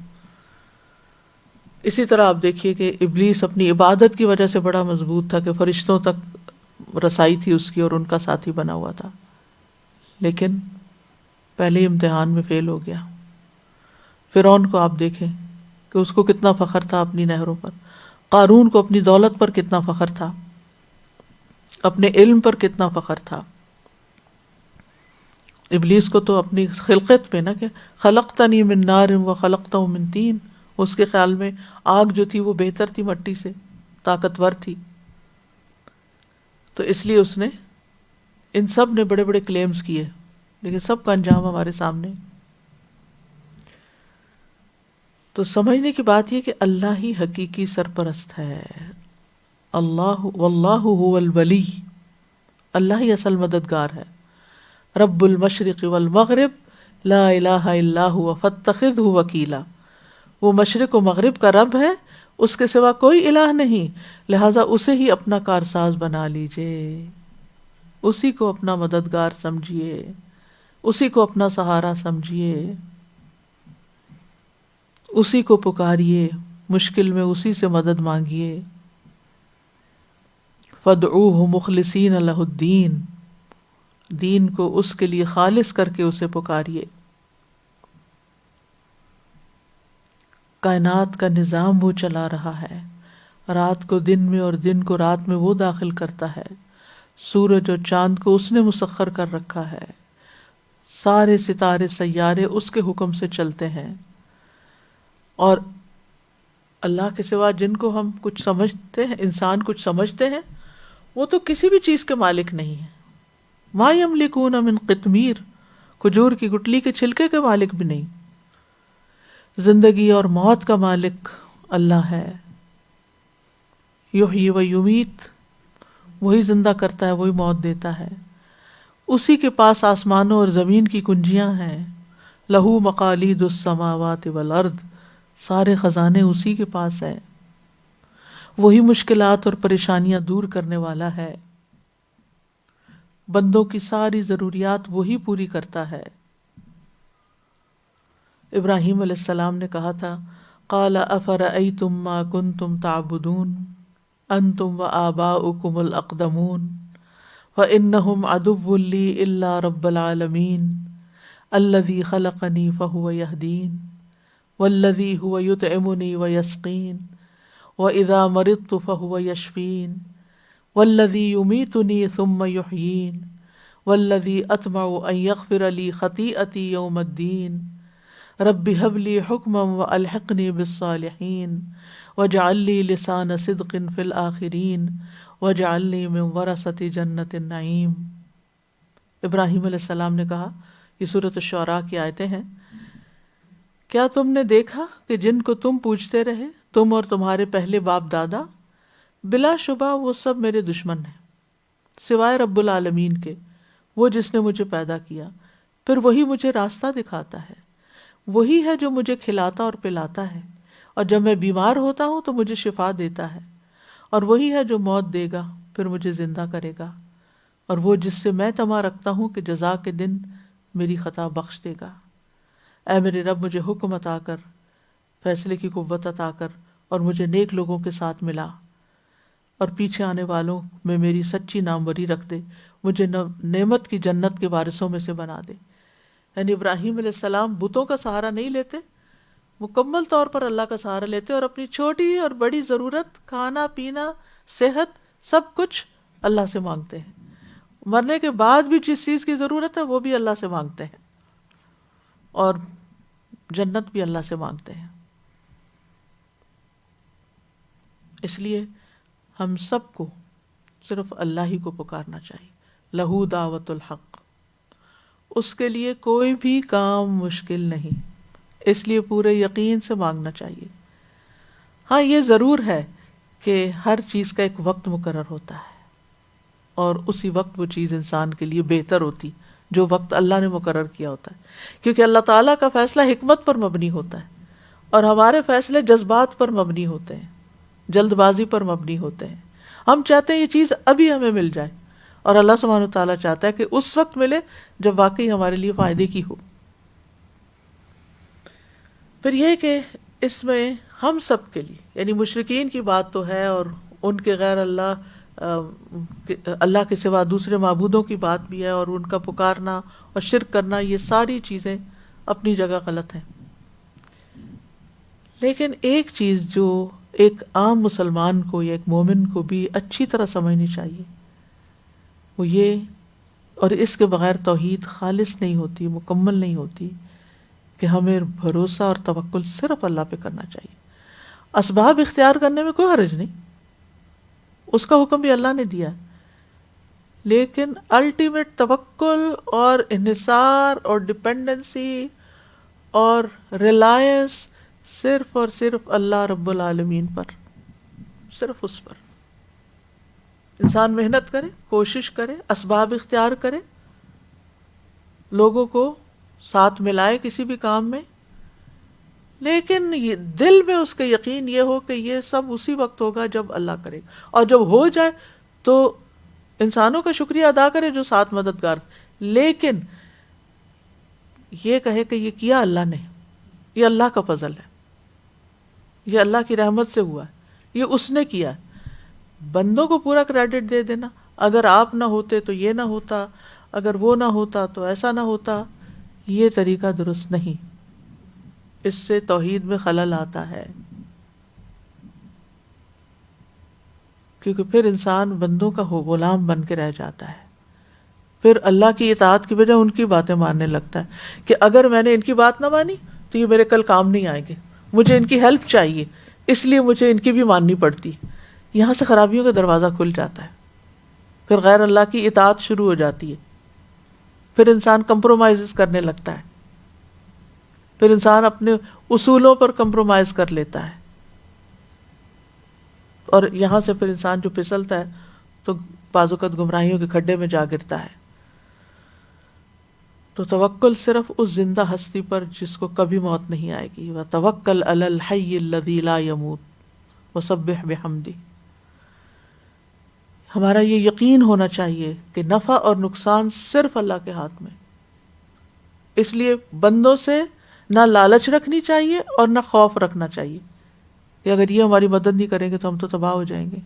اسی طرح آپ دیکھیے کہ ابلیس اپنی عبادت کی وجہ سے بڑا مضبوط تھا کہ فرشتوں تک رسائی تھی اس کی اور ان کا ساتھی بنا ہوا تھا، لیکن پہلے امتحان میں فیل ہو گیا. فرعون کو آپ دیکھیں کہ اس کو کتنا فخر تھا اپنی نہروں پر، قارون کو اپنی دولت پر کتنا فخر تھا، اپنے علم پر کتنا فخر تھا. ابلیس کو تو اپنی خلقت پہ نا کہ خلقتنی من نار و خلقتہ من طین، اس کے خیال میں آگ جو تھی وہ بہتر تھی مٹی سے، طاقتور تھی. تو اس لیے اس نے ان سب نے بڑے بڑے کلیمز کیے، لیکن سب کا انجام ہمارے سامنے. تو سمجھنے کی بات یہ کہ اللہ ہی حقیقی سرپرست ہے. اللہ واللہ هو الولی، اللہ ہی اصل مددگار ہے. رب المشرق والمغرب لا الہ الا هو فاتخذہ وکیلا، وہ مشرق و مغرب کا رب ہے، اس کے سوا کوئی الہ نہیں، لہذا اسے ہی اپنا کارساز بنا لیجئے، اسی کو اپنا مددگار سمجھیے، اسی کو اپنا سہارا سمجھیے، اسی کو پکاریے، مشکل میں اسی سے مدد مانگیے. فادعوہ مخلصین لہ الدین، دین کو اس کے لیے خالص کر کے اسے پکاریے. کائنات کا نظام وہ چلا رہا ہے، رات کو دن میں اور دن کو رات میں وہ داخل کرتا ہے، سورج اور چاند کو اس نے مسخر کر رکھا ہے، سارے ستارے سیارے اس کے حکم سے چلتے ہیں. اور اللہ کے سوا جن کو ہم کچھ سمجھتے ہیں، انسان کچھ سمجھتے ہیں، وہ تو کسی بھی چیز کے مالک نہیں ہیں. ما یملکون من قطمیر، کھجور کی گٹلی کے چھلکے کے مالک بھی نہیں. زندگی اور موت کا مالک اللہ ہے. یحیی و یمیت، وہی زندہ کرتا ہے، وہی موت دیتا ہے. اسی کے پاس آسمانوں اور زمین کی کنجیاں ہیں. لہو مقالید السماوات والارض، سارے خزانے اسی کے پاس ہیں. وہی مشکلات اور پریشانیاں دور کرنے والا ہے. بندوں کی ساری ضروریات وہی پوری کرتا ہے. ابراہیم علیہ السلام نے کہا تھا، قال افرأیتم ما کنتم تعبدون انتم وآباؤکم الاقدمون فإنہم عدو لی الا رب العالمین الذی خلقنی فہو یہدین والذی هو یطعمنی ویسقین وإذا مرضت فهو یشفین والذی یمیتنی ثم یحیین والذی اطمع ان یغفر لی خطیئتی یوم الدین رب هب لی حکما والحقنی بالصالحین واجعل لی لسان صدق فی الآخرین واجعلنی من ورثۃ جنت النعیم. ابراہیم علیہ السلام نے کہا، یہ سورۃ الشعراء کی آیتیں ہیں، کیا تم نے دیکھا کہ جن کو تم پوجتے رہے، تم اور تمہارے پہلے باپ دادا، بلا شبہ وہ سب میرے دشمن ہیں سوائے رب العالمین کے، وہ جس نے مجھے پیدا کیا، پھر وہی مجھے راستہ دکھاتا ہے، وہی ہے جو مجھے کھلاتا اور پلاتا ہے، اور جب میں بیمار ہوتا ہوں تو مجھے شفا دیتا ہے، اور وہی ہے جو موت دے گا پھر مجھے زندہ کرے گا، اور وہ جس سے میں طمع رکھتا ہوں کہ جزا کے دن میری خطا بخش دے گا. اے میرے رب، مجھے حکم عطا کر، فیصلے کی قوت عطا کر، اور مجھے نیک لوگوں کے ساتھ ملا، اور پیچھے آنے والوں میں میری سچی ناموری رکھ دے، مجھے نعمت کی جنت کے وارثوں میں سے بنا دے. یعنی ابراہیم علیہ السلام بتوں کا سہارا نہیں لیتے، مکمل طور پر اللہ کا سہارا لیتے ہیں اور اپنی چھوٹی اور بڑی ضرورت، کھانا پینا، صحت، سب کچھ اللہ سے مانگتے ہیں. مرنے کے بعد بھی جس چیز کی ضرورت ہے وہ بھی اللہ سے مانگتے ہیں، اور جنت بھی اللہ سے مانگتے ہیں. اس لیے ہم سب کو صرف اللہ ہی کو پکارنا چاہیے. لہو دعوت الحق، اس کے لیے کوئی بھی کام مشکل نہیں، اس لیے پورے یقین سے مانگنا چاہیے. ہاں یہ ضرور ہے کہ ہر چیز کا ایک وقت مقرر ہوتا ہے، اور اسی وقت وہ چیز انسان کے لیے بہتر ہوتی جو وقت اللہ نے مقرر کیا ہوتا ہے، کیونکہ اللہ تعالیٰ کا فیصلہ حکمت پر مبنی ہوتا ہے، اور ہمارے فیصلے جذبات پر مبنی ہوتے ہیں، جلد بازی پر مبنی ہوتے ہیں. ہم چاہتے ہیں یہ چیز ابھی ہمیں مل جائے، اور اللہ سبحانہ و تعالیٰ چاہتا ہے کہ اس وقت ملے جب واقعی ہمارے لیے فائدے کی ہو. پھر یہ کہ اس میں ہم سب کے لیے، یعنی مشرکین کی بات تو ہے، اور ان کے غیر اللہ کے سوا دوسرے معبودوں کی بات بھی ہے، اور ان کا پکارنا اور شرک کرنا، یہ ساری چیزیں اپنی جگہ غلط ہیں. لیکن ایک چیز جو ایک عام مسلمان کو یا ایک مومن کو بھی اچھی طرح سمجھنی چاہیے، وہ یہ، اور اس کے بغیر توحید خالص نہیں ہوتی، مکمل نہیں ہوتی، کہ ہمیں بھروسہ اور توکل صرف اللہ پہ کرنا چاہیے. اسباب اختیار کرنے میں کوئی حرج نہیں، اس کا حکم بھی اللہ نے دیا، لیکن الٹیمیٹ توکل اور انحصار اور ڈپینڈنسی اور ریلائنس صرف اور صرف اللہ رب العالمین پر، صرف اس پر. انسان محنت کرے، کوشش کرے، اسباب اختیار کرے، لوگوں کو ساتھ ملائے کسی بھی کام میں، لیکن یہ دل میں اس کا یقین یہ ہو کہ یہ سب اسی وقت ہوگا جب اللہ کرے، اور جب ہو جائے تو انسانوں کا شکریہ ادا کرے جو ساتھ مددگار، لیکن یہ کہے کہ یہ کیا اللہ نے، یہ اللہ کا فضل ہے، یہ اللہ کی رحمت سے ہوا ہے، یہ اس نے کیا ہے. بندوں کو پورا کریڈٹ دے دینا، اگر آپ نہ ہوتے تو یہ نہ ہوتا، اگر وہ نہ ہوتا تو ایسا نہ ہوتا، یہ طریقہ درست نہیں. اس سے توحید میں خلل آتا ہے، کیونکہ پھر انسان بندوں کا غلام بن کے رہ جاتا ہے. پھر اللہ کی اطاعت کی بجائے ان کی باتیں ماننے لگتا ہے کہ اگر میں نے ان کی بات نہ مانی تو یہ میرے کل کام نہیں آئیں گے، مجھے ان کی ہیلپ چاہیے، اس لیے مجھے ان کی بھی ماننی پڑتی. یہاں سے خرابیوں کا دروازہ کھل جاتا ہے، پھر غیر اللہ کی اطاعت شروع ہو جاتی ہے، پھر انسان کمپرومائز کرنے لگتا ہے، پھر انسان اپنے اصولوں پر کمپرومائز کر لیتا ہے، اور یہاں سے پھر انسان جو پھسلتا ہے تو بعض اوقات گمراہیوں کے کھڈے میں جا گرتا ہے. تو توکل صرف اس زندہ ہستی پر جس کو کبھی موت نہیں آئے گی. وَتَوَكَّلْ عَلَى الْحَيِّ الَّذِي لَا يَمُوتُ وَسَبِّحْ بِحَمْدِهِ. ہمارا یہ یقین ہونا چاہیے کہ نفع اور نقصان صرف اللہ کے ہاتھ میں. اس لیے بندوں سے نہ لالچ رکھنی چاہیے اور نہ خوف رکھنا چاہیے کہ اگر یہ ہماری مدد نہیں کریں گے تو ہم تو تباہ ہو جائیں گے،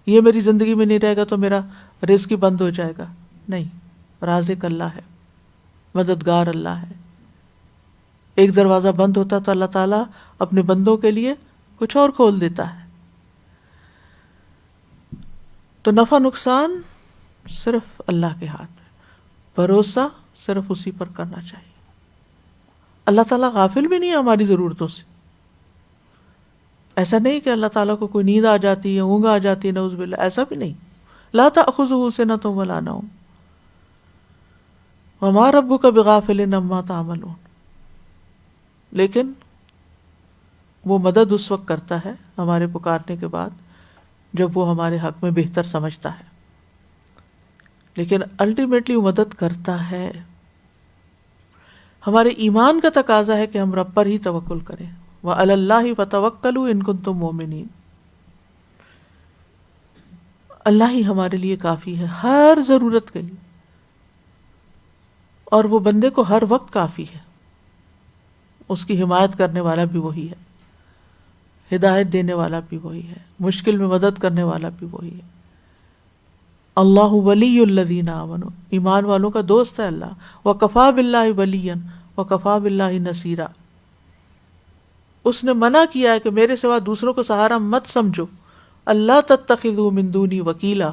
یہ میری زندگی میں نہیں رہے گا تو میرا رزق ہی بند ہو جائے گا. نہیں، رازق اللہ ہے، مددگار اللہ ہے. ایک دروازہ بند ہوتا تو اللہ تعالیٰ اپنے بندوں کے لیے کچھ اور کھول دیتا ہے. تو نفع نقصان صرف اللہ کے ہاتھ میں، بھروسہ صرف اسی پر کرنا چاہیے. اللہ تعالیٰ غافل بھی نہیں ہے ہماری ضرورتوں سے. ایسا نہیں کہ اللہ تعالیٰ کو کوئی نیند آ جاتی ہے، اونگ آ جاتی ہے، نعوذ باللہ، ایسا بھی نہیں. لا تأخذہ سنۃ ولا نوم وما ربک بغافل عما تعملون. لیکن وہ مدد اس وقت کرتا ہے ہمارے پکارنے کے بعد جب وہ ہمارے حق میں بہتر سمجھتا ہے، لیکن الٹیمیٹلی وہ مدد کرتا ہے. ہمارے ایمان کا تقاضا ہے کہ ہم رب پر ہی توکل کریں. وعلی اللہ فتوکلوا ان کنتم مؤمنین. اللہ ہی ہمارے لیے کافی ہے ہر ضرورت کے لیے، اور وہ بندے کو ہر وقت کافی ہے. اس کی حمایت کرنے والا بھی وہی ہے، ہدایت دینے والا بھی وہی ہے، مشکل میں مدد کرنے والا بھی وہی ہے. اللہ ولی الذین آمنوا، ایمان والوں کا دوست ہے اللہ. وکفی باللہ ولیا وکفی باللہ نصیرا. اس نے منع کیا ہے کہ میرے سوا دوسروں کو سہارا مت سمجھو، اللہ تتخذوا من دونی وکیلا.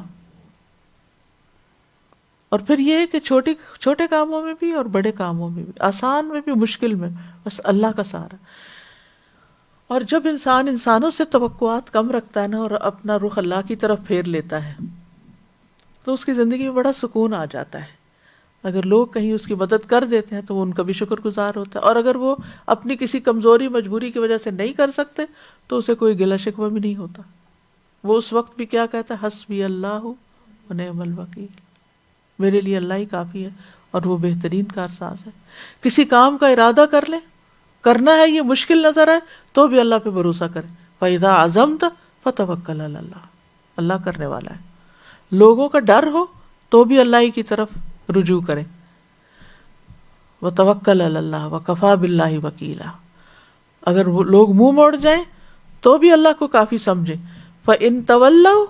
اور پھر یہ ہے کہ چھوٹے کاموں میں بھی اور بڑے کاموں میں بھی، آسان میں بھی مشکل میں، بس اللہ کا سہارا. اور جب انسان انسانوں سے توقعات کم رکھتا ہے نا اور اپنا رخ اللہ کی طرف پھیر لیتا ہے تو اس کی زندگی میں بڑا سکون آ جاتا ہے. اگر لوگ کہیں اس کی مدد کر دیتے ہیں تو وہ ان کا بھی شکر گزار ہوتا ہے، اور اگر وہ اپنی کسی کمزوری مجبوری کی وجہ سے نہیں کر سکتے تو اسے کوئی گلہ شکوہ بھی نہیں ہوتا. وہ اس وقت بھی کیا کہتا ہے، حسبی اللہ و نعم الوکیل، میرے لیے اللہ ہی کافی ہے اور وہ بہترین کارساز ہے. کسی کام کا ارادہ کر لیں، کرنا ہے، یہ مشکل نظر آئے تو بھی اللہ پہ بھروسہ کریں. فَإِذَا عَزَمْتَ فَتَوَكَّلْ عَلَى اللَّهِ، اللہ کرنے والا ہے. لوگوں کا ڈر ہو تو بھی اللہ ہی کی طرف رجوع کریں. وَتَوَكَّلْ عَلَى اللَّهِ وَكَفَى بِاللَّهِ وَكِيلًا. اگر وہ لوگ منہ موڑ جائیں تو بھی اللہ کو کافی سمجھیں. فَإِن تَوَلَّوْا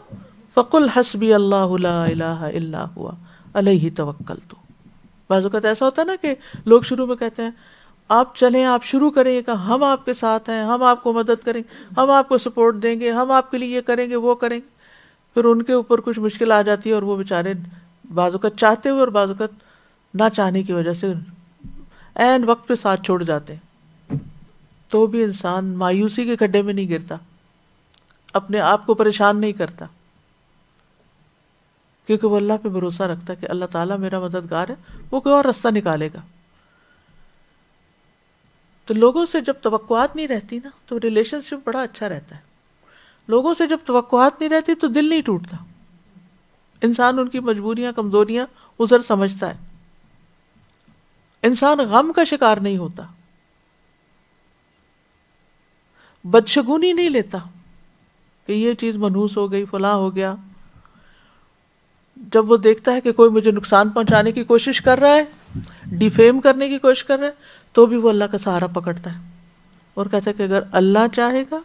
فَقُلْ حَسْبِيَ اللَّهُ لَا إِلَٰهَ إِلَّا هُوَ عَلَيْهِ تَوَكَّلْتُ. بعض اوقات ایسا ہوتا ہے نا کہ لوگ شروع میں کہتے ہیں آپ چلیں، آپ شروع کریں، کہ ہم آپ کے ساتھ ہیں، ہم آپ کو مدد کریں، ہم آپ کو سپورٹ دیں گے، ہم آپ کے لیے یہ کریں گے وہ کریں گے. پھر ان کے اوپر کچھ مشکل آ جاتی ہے اور وہ بیچارے بعض اوقات چاہتے ہوئے اور بعض اوقات نہ چاہنے کی وجہ سے عین وقت پہ ساتھ چھوڑ جاتے ہیں. تو بھی انسان مایوسی کے گڈھے میں نہیں گرتا، اپنے آپ کو پریشان نہیں کرتا، کیونکہ وہ اللہ پہ بھروسہ رکھتا ہے کہ اللہ تعالیٰ میرا مددگار ہے، وہ کوئی اور راستہ نکالے گا. تو لوگوں سے جب توقعات نہیں رہتی نا تو ریلیشن شپ بڑا اچھا رہتا ہے. لوگوں سے جب توقعات نہیں رہتی تو دل نہیں ٹوٹتا، انسان ان کی مجبوریاں کمزوریاں عذر سمجھتا ہے، انسان غم کا شکار نہیں ہوتا، بدشگونی نہیں لیتا کہ یہ چیز منحوس ہو گئی، فلاں ہو گیا. جب وہ دیکھتا ہے کہ کوئی مجھے نقصان پہنچانے کی کوشش کر رہا ہے، ڈیفیم کرنے کی کوشش کر رہا ہے، تو بھی وہ اللہ کا سہارا پکڑتا ہے اور کہتا ہے کہ اگر اللہ چاہے گا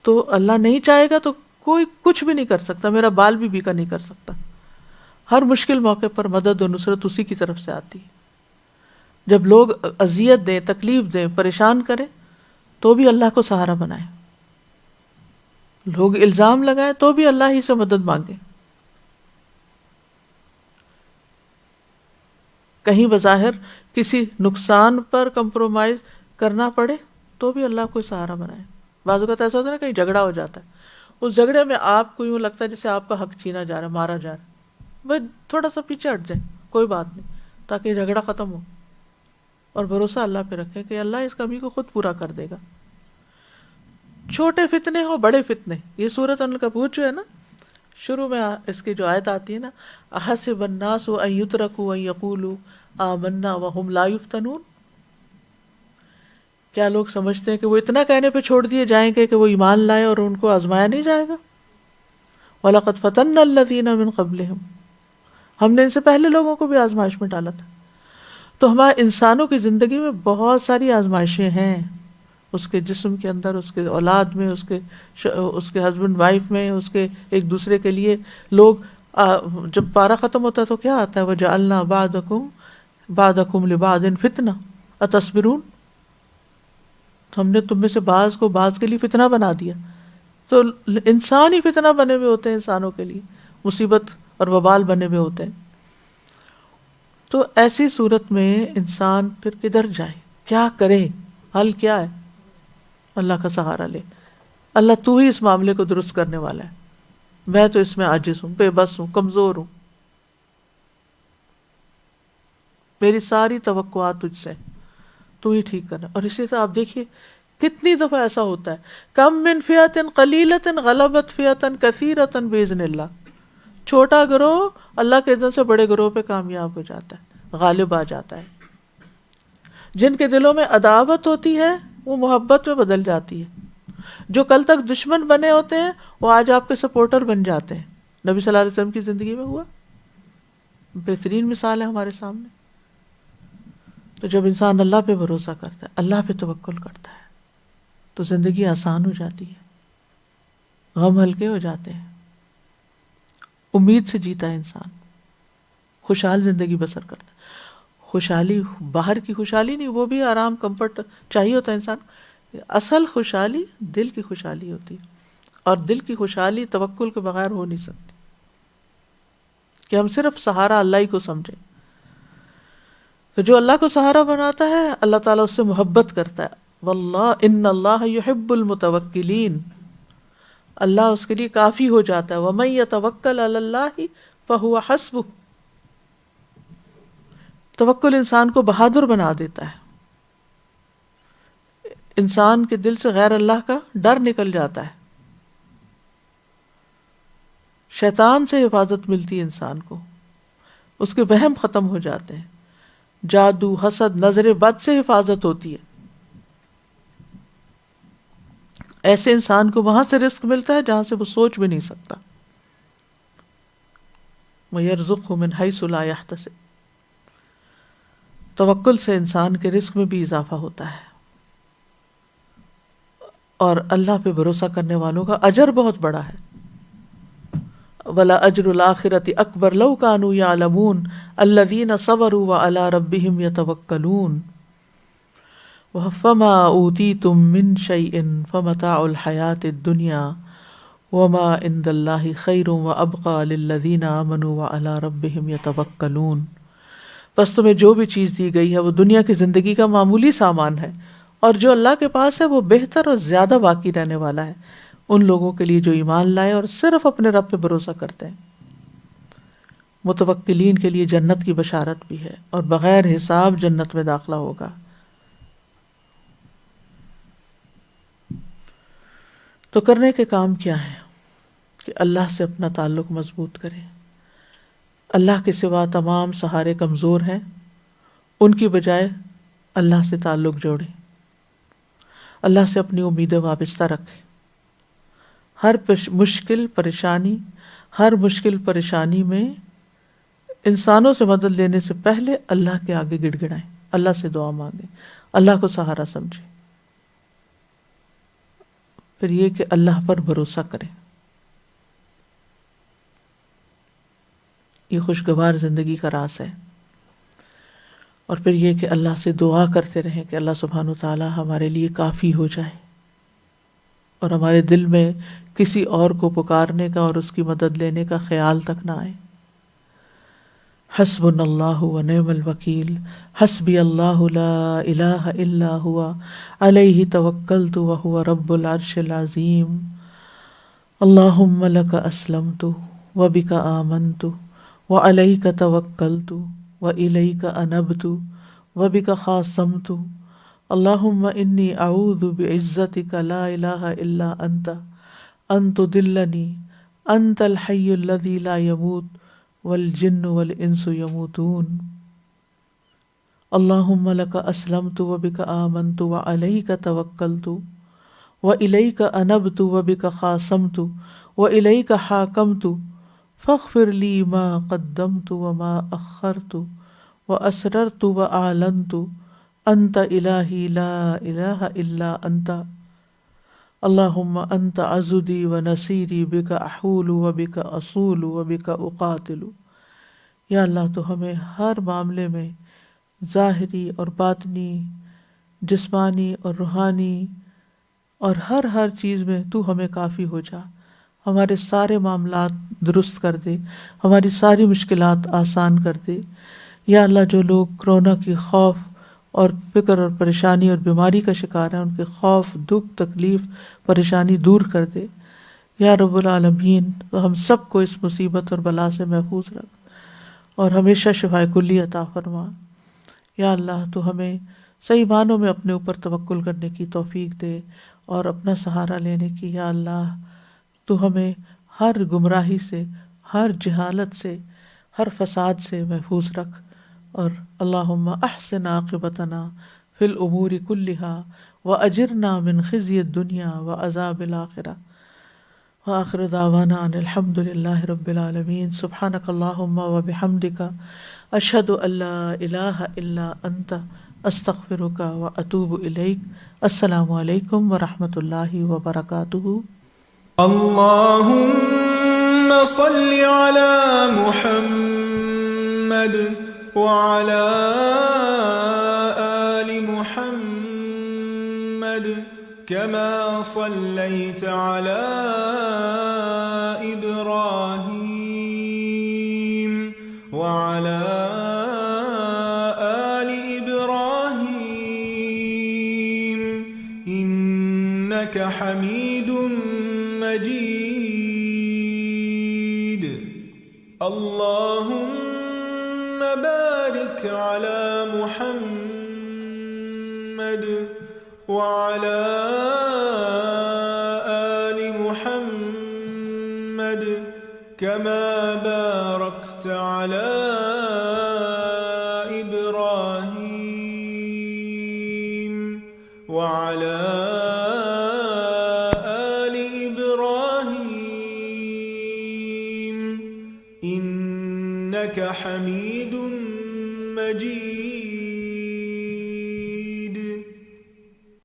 تو اللہ نہیں چاہے گا تو کوئی کچھ بھی نہیں کر سکتا، میرا بال بھی بیکا نہیں کر سکتا. ہر مشکل موقع پر مدد و نصرت اسی کی طرف سے آتی ہے. جب لوگ اذیت دیں، تکلیف دیں، پریشان کریں تو بھی اللہ کو سہارا بنائیں. لوگ الزام لگائیں تو بھی اللہ ہی سے مدد مانگیں. کہیں بظاہر کسی نقصان پر کمپرومائز کرنا پڑے تو بھی اللہ کو سہارا بنائیں. بعض اوقات ایسا ہوتا ہے نا کہیں جھگڑا ہو جاتا ہے، اس جھگڑے میں آپ کو یوں لگتا ہے جیسے آپ کا حق چھینا جا رہا ہے، مارا جا رہا ہے، بھائی تھوڑا سا پیچھے ہٹ جائیں، کوئی بات نہیں، تاکہ جھگڑا ختم ہو، اور بھروسہ اللہ پہ رکھیں کہ اللہ اس کمی کو خود پورا کر دے گا. چھوٹے فتنے ہو بڑے فتنے، یہ سورۃ العنکبوت جو ہے نا، شروع میں اس کی جو آیت آتی ہے نا، احسب الناس ان یترکوا ان یقولوا آمنا وهم لا یفتنون، کیا لوگ سمجھتے ہیں کہ وہ اتنا کہنے پہ چھوڑ دیے جائیں گے کہ وہ ایمان لائے اور ان کو آزمایا نہیں جائے گا؟ وَلَقَدْ فَتَنَّا الَّذِينَ مِن قَبْلِهِمْ، ہم نے ان سے پہلے لوگوں کو بھی آزمائش میں ڈالا تھا. تو ہمارے انسانوں کی زندگی میں بہت ساری آزمائشیں ہیں، اس کے جسم کے اندر، اس کے اولاد میں، اس کے ہسبینڈ وائف میں، اس کے ایک دوسرے کے لیے. لوگ جب پارہ ختم ہوتا ہے تو کیا آتا ہے، وَجَعَلْنَا بَعْضَكُمْ لِبَعْضٍ فِتْنَةً أَتَصْبِرُونَ، ہم نے تم میں سے بعض کو بعض کے لیے فتنہ بنا دیا. تو انسان ہی فتنہ بنے ہوئے ہوتے ہیں، انسانوں کے لیے مصیبت اور وبال بنے ہوئے ہوتے ہیں. تو ایسی صورت میں انسان پھر کدھر جائے، کیا کرے، حل کیا ہے؟ اللہ کا سہارا لے. اللہ تو ہی اس معاملے کو درست کرنے والا ہے، میں تو اس میں عاجز ہوں، بے بس ہوں، کمزور ہوں، میری ساری توقعات تجھ سے، تو ہی ٹھیک کرنا. اور اسی طرح آپ دیکھیے کتنی دفعہ ایسا ہوتا ہے، کم من فئۃ قلیلۃ غلبت فئۃ کثیرۃ باذن اللہ، چھوٹا گروہ اللہ کے اذن سے بڑے گروہ پہ کامیاب ہو جاتا ہے، غالب آ جاتا ہے. جن کے دلوں میں عداوت ہوتی ہے وہ محبت میں بدل جاتی ہے، جو کل تک دشمن بنے ہوتے ہیں وہ آج آپ کے سپورٹر بن جاتے ہیں. نبی صلی اللہ علیہ وسلم کی زندگی میں ہوا، بہترین مثال ہے ہمارے سامنے. تو جب انسان اللہ پہ بھروسہ کرتا ہے، اللہ پہ توکل کرتا ہے، تو زندگی آسان ہو جاتی ہے، غم ہلکے ہو جاتے ہیں، امید سے جیتا ہے انسان، خوشحال زندگی بسر کرتا ہے. خوشحالی باہر کی خوشحالی نہیں، وہ بھی آرام کمفرٹ چاہیے ہوتا ہے انسان، اصل خوشحالی دل کی خوشحالی ہوتی ہے، اور دل کی خوشحالی توکل کے بغیر ہو نہیں سکتی، کہ ہم صرف سہارا اللہ ہی کو سمجھیں. تو جو اللہ کو سہارا بناتا ہے اللہ تعالیٰ اس سے محبت کرتا ہے. واللہ ان اللہ یحب المتوکلین، اللہ اس کے لیے کافی ہو جاتا ہے. ومن یتوکل علی اللہ فہو حسبہ، توکل انسان کو بہادر بنا دیتا ہے، انسان کے دل سے غیر اللہ کا ڈر نکل جاتا ہے، شیطان سے حفاظت ملتی ہے انسان کو، اس کے وہم ختم ہو جاتے ہیں، جادو، حسد، نظر بد سے حفاظت ہوتی ہے. ایسے انسان کو وہاں سے رزق ملتا ہے جہاں سے وہ سوچ بھی نہیں سکتا. وَيَرْزُقْهُ مِنْ حَيْثُ لَا يَحْتَسِبُ، توکل سے انسان کے رزق میں بھی اضافہ ہوتا ہے، اور اللہ پہ بھروسہ کرنے والوں کا اجر بہت بڑا ہے. وَلَأَجْرُ الْآخِرَةِ أَكْبَرُ لَوْ كَانُوا يَعْلَمُونَ الَّذِينَ صَبَرُوا وَعَلَىٰ رَبِّهِمْ يَتَوَكَّلُونَ. فَمَا أُوتِيتُم مِّن شَيْءٍ فَمَتَاعُ الْحَيَاةِ الدُّنْيَا وَمَا عِندَ اللَّهِ خَيْرٌ وَأَبْقَىٰ لِلَّذِينَ آمَنُوا وَعَلَىٰ رَبِّهِمْ يَتَوَكَّلُونَ. بس تمہیں جو بھی چیز دی گئی ہے وہ دنیا کی زندگی کا معمولی سامان ہے، اور جو اللہ کے پاس ہے وہ بہتر اور زیادہ باقی رہنے والا ہے ان لوگوں کے لیے جو ایمان لائے اور صرف اپنے رب پہ بھروسہ کرتے ہیں. متوکلین کے لیے جنت کی بشارت بھی ہے، اور بغیر حساب جنت میں داخلہ ہوگا. تو کرنے کے کام کیا ہیں؟ کہ اللہ سے اپنا تعلق مضبوط کریں. اللہ کے سوا تمام سہارے کمزور ہیں، ان کی بجائے اللہ سے تعلق جوڑیں، اللہ سے اپنی امیدیں وابستہ رکھیں. ہر مشکل پریشانی میں انسانوں سے مدد لینے سے پہلے اللہ کے آگے گڑ گڑائیں، اللہ سے دعا مانگیں، اللہ کو سہارا سمجھیں. پھر یہ کہ اللہ پر بھروسہ کریں. یہ خوشگوار زندگی کا راز ہے. اور پھر یہ کہ اللہ سے دعا کرتے رہیں کہ اللہ سبحانہ و تعالی ہمارے لیے کافی ہو جائے، اور ہمارے دل میں کسی اور کو پکارنے کا اور اس کی مدد لینے کا خیال تک نہ آئے. حسبنا اللہ ونعم الوکیل، حسبی اللہ لا الہ الا ہوا علیہ توکلت وہو رب العرش العظیم. اللہم لک اسلمت وبک آمنت وعلیک توکلت وإلیک انبت وبک خاصمت. اللہم انی اعوذ بعزتک لا الہ الا انت ان تضلنی انت الحی الذی لا یموت والجن والانس یموتون. اللہم لک اسلمت وبک آمنت وعلیک توکلت وإلیک انبت وبک خاصمت وإلیک حاکمت فاغفر لی ما قدمت وما اخرت واسررت واعلنت انت الہی لا الہ الا انت. اللہم انت عضدی ونصیری بک احول وبک اصول وبک اقاتل. یا اللہ تو ہمیں ہر معاملے میں ظاہری اور باطنی، جسمانی اور روحانی اور ہر چیز میں تو ہمیں کافی ہو جا. ہمارے سارے معاملات درست کر دے، ہماری ساری مشکلات آسان کر دے. یا اللہ جو لوگ کرونا کی خوف اور فکر اور پریشانی اور بیماری کا شکار ہیں، ان کے خوف، دکھ، تکلیف، پریشانی دور کر دے. یا رب العالمین تو ہم سب کو اس مصیبت اور بلا سے محفوظ رکھ اور ہمیشہ شفائے کلی عطا فرما. یا اللہ تو ہمیں صحیح معنوں میں اپنے اوپر توکل کرنے کی توفیق دے اور اپنا سہارا لینے کی. یا اللہ تو ہمیں ہر گمراہی سے، ہر جہالت سے، ہر فساد سے محفوظ رکھ. اور اللہم احسن عاقبتنا فی الامور کلہا واجرنا من خزی الدنیا وعذاب الآخرہ. وآخر دعوانا ان الحمد للہ رب العالمین. سبحانک اللہم وبحمدک اشہد ان لا الہ الا انت استغفرک واتوب الیک. السلام علیکم ورحمۃ اللہ وبرکاتہ. اللهم صل على محمد وعلى كما صليت على إبراهيم وعلى آل إبراهيم إنك حميد مجيد. اللهم بارك على محمد وعلى آل محمد كما باركت على إبراهيم وعلى آل إبراهيم إنك حميد